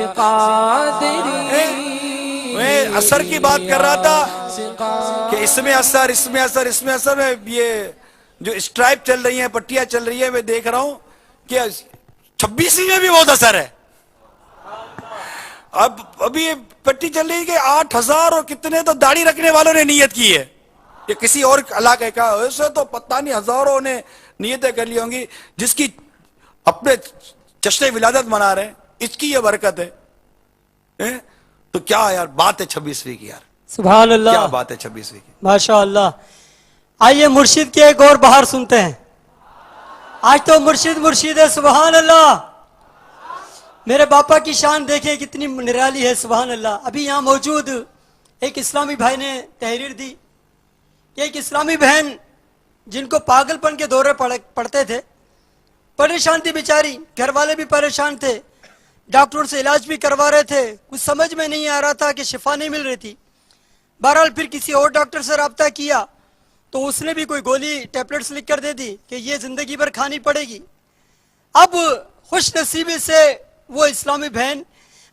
میں اثر کی بات کر رہا تھا کہ اس میں اثر میں یہ جو اسٹرائپ چل رہی ہیں، پٹیاں چل رہی ہیں، میں دیکھ رہا ہوں کہ 26ویں میں بھی بہت اثر ہے. ابھی یہ پٹی چل رہی ہے کہ 8000 اور کتنے تو داڑھی رکھنے والوں نے نیت کی ہے. یہ کسی اور علاقے کا ایسے تو پتہ نہیں ہزاروں نے نیتیں کر لی ہوں گی. جس کی اپنے جشن ولادت منا رہے ہیں، اس کی یہ برکت ہے. تو کیا یار بات ہے 26ویں کی. یار سبحان اللہ، کیا بات ہے 26ویں کی. ماشاء اللہ. آئیے مرشد کے ایک اور بہار سنتے ہیں. آج تو مرشد ہے. سبحان اللہ. میرے باپا کی شان دیکھیں کتنی نرالی ہے. سبحان اللہ. ابھی یہاں موجود ایک اسلامی بھائی نے تحریر دی کہ ایک اسلامی بہن جن کو پاگل پن کے دورے پڑتے تھے، پریشان تھی بیچاری، گھر والے بھی پریشان تھے، ڈاکٹر سے علاج بھی کروا رہے تھے، کچھ سمجھ میں نہیں آ رہا تھا کہ شفا نہیں مل رہی تھی. بہرحال پھر کسی اور ڈاکٹر سے رابطہ کیا تو اس نے بھی کوئی گولی ٹیبلٹس لکھ کر دے دی کہ یہ زندگی بھر کھانی پڑے گی. اب خوش نصیبی سے وہ اسلامی بہن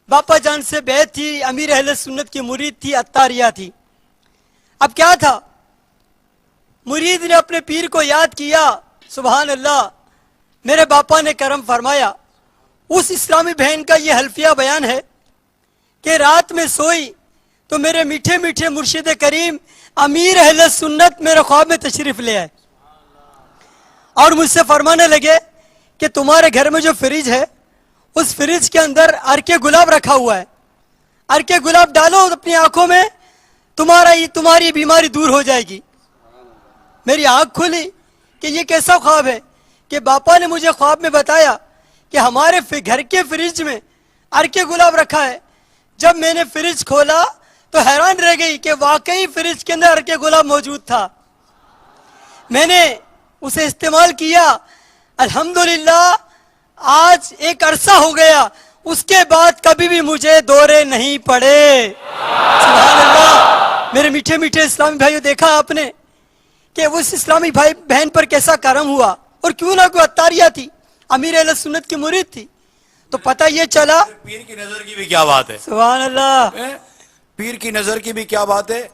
باپا جان سے بیعت تھی, امیر اہل سنت کی مرید تھی, عطاریہ تھی. اب کیا تھا, مرید نے اپنے پیر کو یاد کیا, سبحان اللہ, میرے باپا نے کرم فرمایا. اس اسلامی بہن کا یہ حلفیہ بیان ہے کہ رات میں سوئی تو میرے میٹھے میٹھے مرشد کریم امیر اہل سنت میرے خواب میں تشریف لے آئے اور مجھ سے فرمانے لگے کہ تمہارے گھر میں جو فریج ہے اس فریج کے اندر عرق گلاب رکھا ہوا ہے, عرق گلاب ڈالو اپنی آنکھوں میں, تمہاری بیماری دور ہو جائے گی. میری آنکھ کھلی کہ یہ کیسا خواب ہے کہ باپا نے مجھے خواب میں بتایا کہ ہمارے گھر کے فریج میں عرق گلاب رکھا ہے. جب میں نے فریج کھولا تو حیران رہ گئی کہ واقعی فریج کے اندر عرق گلاب موجود تھا. میں نے اسے استعمال کیا, الحمدللہ آج ایک عرصہ ہو گیا, اس کے بعد کبھی بھی مجھے دورے نہیں پڑے. سبحان اللہ. میرے میٹھے میٹھے اسلامی بھائیوں, دیکھا آپ نے کہ اس اسلامی بھائی بہن پر کیسا کرم ہوا, اور کیوں نہ کوئی عطاریہ تھی, امیر اہل سنت کی مرید تھی. تو پتہ یہ چلا, پیر کی نظر کی بھی کیا بات ہے, سبحان اللہ, پیر کی نظر کی بھی کیا بات ہے,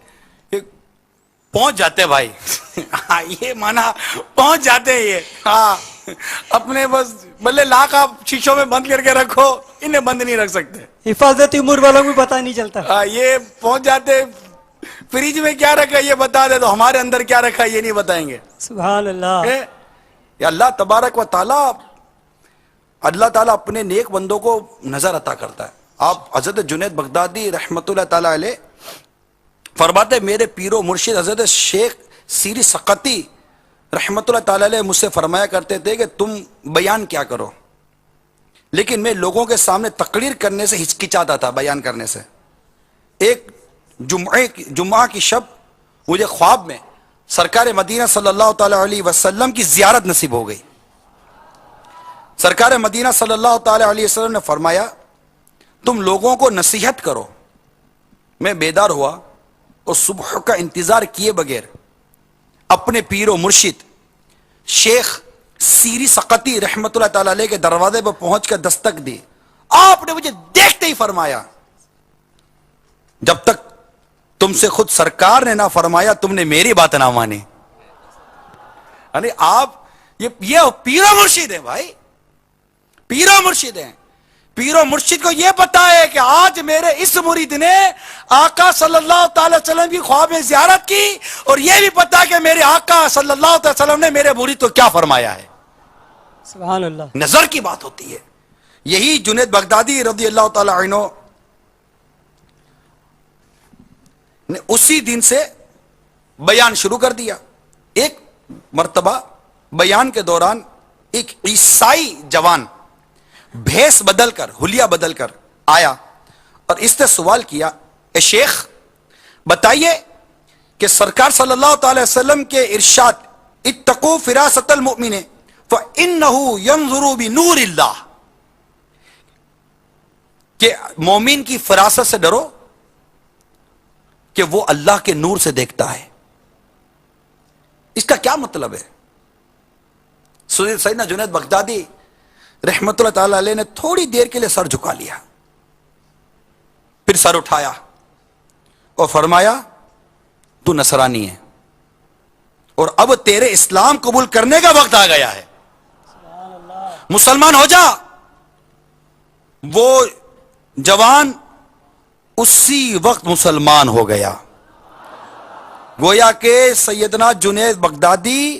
کہ پہنچ جاتے بھائی. یہ مانا پہنچ جاتے ہیں یہ. ہاں, اپنے بس بلے لاکھ آپ شیشوں میں بند کر کے رکھو, انہیں بند نہیں رکھ سکتے. حفاظتی امور والوں کو بھی پتہ نہیں چلتا. یہ پہنچ جاتے, فریج میں کیا رکھا یہ بتا دے تو ہمارے اندر کیا رکھا یہ نہیں بتائیں گے. سبحان اللہ. یا اللہ تبارک و تعالی, اللہ تعالیٰ اپنے نیک بندوں کو نظر عطا کرتا ہے. آپ حضرت جنید بغدادی رحمت اللہ تعالیٰ علیہ فرماتے, میرے پیر و مرشد حضرت شیخ سیری سقطی رحمت اللہ تعالیٰ علیہ مجھ سے فرمایا کرتے تھے کہ تم بیان کیا کرو, لیکن میں لوگوں کے سامنے تقریر کرنے سے ہچکچاتا تھا, بیان کرنے سے. ایک جمعہ کی شب مجھے خواب میں سرکار مدینہ صلی اللہ تعالیٰ علیہ وسلم کی زیارت نصیب ہو گئی. سرکار مدینہ صلی اللہ تعالیٰ علیہ وسلم نے فرمایا تم لوگوں کو نصیحت کرو. میں بیدار ہوا اور صبح کا انتظار کیے بغیر اپنے پیر و مرشد شیخ سیری سقطی رحمت اللہ تعالیٰ علیہ کے دروازے پر پہنچ کر دستک دی. آپ نے مجھے دیکھتے ہی فرمایا, جب تک تم سے خود سرکار نے نہ فرمایا تم نے میری بات نہ مانی. یعنی آپ یہ پیر و مرشد ہیں بھائی, پیر و مرشد ہیں. پیر و مرشد کو یہ پتا ہے کہ آج میرے اس مرید نے آقا صلی اللہ تعالی وسلم کی خواب میں زیارت کی, اور یہ بھی پتا کہ میرے آقا صلی اللہ تعالی وسلم نے میرے مرید کو کیا فرمایا ہے. سبحان اللہ. نظر کی بات ہوتی ہے. یہی جنید بغدادی رضی اللہ تعالی عنہ نے اسی دن سے بیان شروع کر دیا. ایک مرتبہ بیان کے دوران ایک عیسائی جوان بھیس بدل کر, حلیہ بدل کر آیا اور اس نے سوال کیا, اے شیخ بتائیے کہ سرکار صلی اللہ تعالی وسلم کے ارشاد اتقوا فراست المؤمن فإنه ينظر بنور اللہ, کہ مومن کی فراست سے ڈرو کہ وہ اللہ کے نور سے دیکھتا ہے. اس کا کیا مطلب ہے؟ سیدنا جنید بغدادی رحمت اللہ تعالی علیہ نے تھوڑی دیر کے لیے سر جھکا لیا, پھر سر اٹھایا اور فرمایا تو نصرانی ہے اور اب تیرے اسلام قبول کرنے کا وقت آ گیا ہے, مسلمان ہو جا. وہ جوان اسی وقت مسلمان ہو گیا. گویا کہ سیدنا جنید بغدادی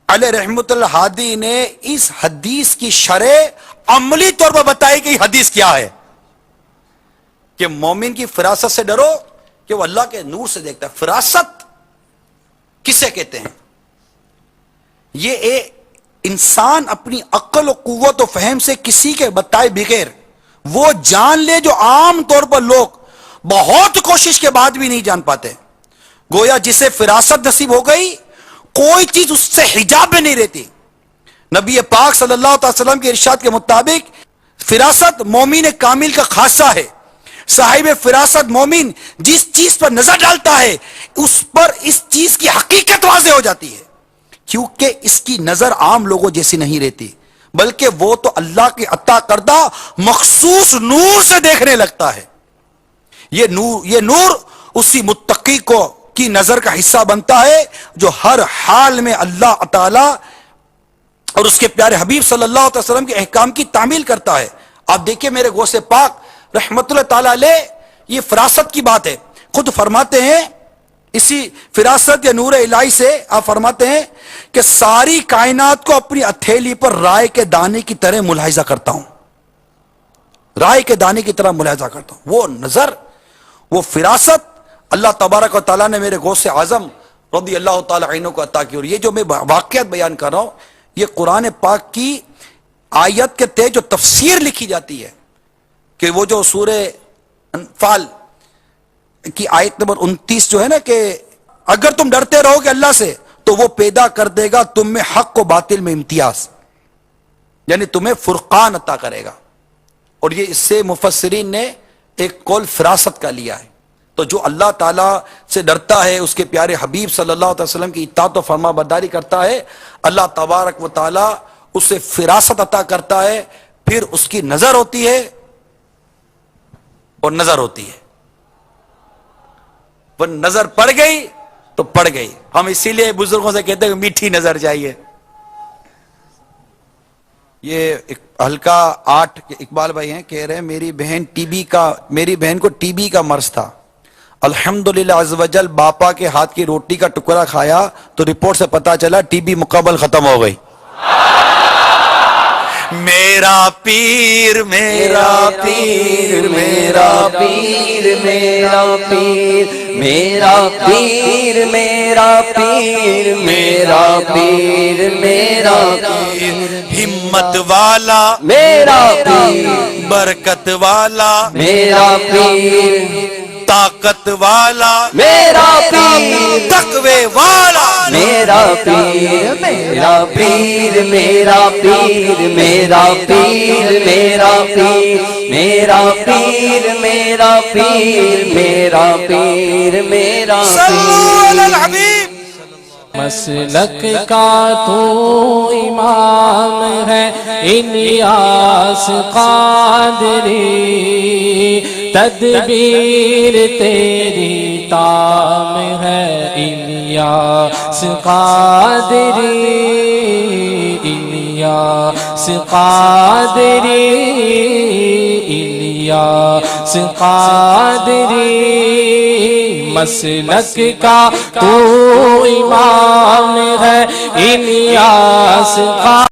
علیہ رحمت الہادی نے اس حدیث کی شرح عملی طور پر بتائی کہ یہ حدیث کیا ہے, کہ مومن کی فراست سے ڈرو کہ وہ اللہ کے نور سے دیکھتا ہے. فراست کسے کہتے ہیں؟ یہ ایک انسان اپنی عقل و قوت و فہم سے کسی کے بتائے بغیر وہ جان لے جو عام طور پر لوگ بہت کوشش کے بعد بھی نہیں جان پاتے. گویا جسے فراست نصیب ہو گئی کوئی چیز اس سے حجاب میں نہیں رہتی. نبی پاک صلی اللہ علیہ وسلم کے ارشاد کے مطابق فراست مومن کامل کا خاصہ ہے. صاحب فراست مومن جس چیز پر نظر ڈالتا ہے اس پر اس چیز کی حقیقت واضح ہو جاتی ہے, کیونکہ اس کی نظر عام لوگوں جیسی نہیں رہتی بلکہ وہ تو اللہ کی عطا کردہ مخصوص نور سے دیکھنے لگتا ہے. یہ نور اسی متقی کو کی نظر کا حصہ بنتا ہے جو ہر حال میں اللہ تعالی اور اس کے پیارے حبیب صلی اللہ علیہ وسلم کے احکام کی تعمیل کرتا ہے. آپ دیکھیں میرے غوث پاک رحمت اللہ تعالی علیہ، یہ فراست کی بات ہے. خود فرماتے ہیں اسی فراست یا نور الہی سے آپ فرماتے ہیں کہ ساری کائنات کو اپنی ہتھیلی پر رائے کے دانے کی طرح ملاحظہ کرتا ہوں. رائے کے دانے کی طرح ملاحظہ کرتا ہوں. وہ نظر، وہ فراست اللہ تبارک و تعالیٰ نے میرے غوث اعظم رضی اللہ تعالی عنہ کو عطا کی. اور یہ جو میں واقعات بیان کر رہا ہوں یہ قرآن پاک کی آیت کے تحت جو تفسیر لکھی جاتی ہے کہ وہ جو سورہ انفال کی آیت نمبر 29 جو ہے نا کہ اگر تم ڈرتے رہو گے اللہ سے تو وہ پیدا کر دے گا تم میں حق و باطل میں امتیاز، یعنی تمہیں فرقان عطا کرے گا. اور یہ اس سے مفسرین نے ایک قول فراست کا لیا ہے. تو جو اللہ تعالیٰ سے ڈرتا ہے، اس کے پیارے حبیب صلی اللہ علیہ وسلم کی اطاعت و فرما برداری کرتا ہے، اللہ تبارک و تعالیٰ اسے فراست عطا کرتا ہے. پھر اس کی نظر ہوتی ہے اور نظر ہوتی ہے. وہ نظر پڑ گئی تو پڑ گئی. ہم اسی لیے بزرگوں سے کہتے ہیں کہ میٹھی نظر چاہیے. یہ ایک ہلکا 8 اقبال بھائی ہیں، کہہ رہے ہیں میری بہن کو ٹی بی کا مرض تھا. الحمدللہ عز وجل باپا کے ہاتھ کی روٹی کا ٹکڑا کھایا تو رپورٹ سے پتا چلا ٹی بی مکمل ختم ہو گئی. میرا پیر میرا پیر میرا پیر میرا پیر میرا پیر میرا پیر میرا پیر میرا پیر ہمت والا میرا پیر، برکت والا میرا پیر، طاقت والا میرا پیر، تقوی والا میرا پیر، میرا پیر میرا پیر میرا پیر میرا پیر میرا پیر میرا پیر میرا پیر میرا پیر. مسلک کا تو امام ہے الیاس قادری، تدبیر تیری تام ہے الیاس قادری، الیاس قادری، الیاس قادری. مسلک کا تو امام ہے الیاس قادری.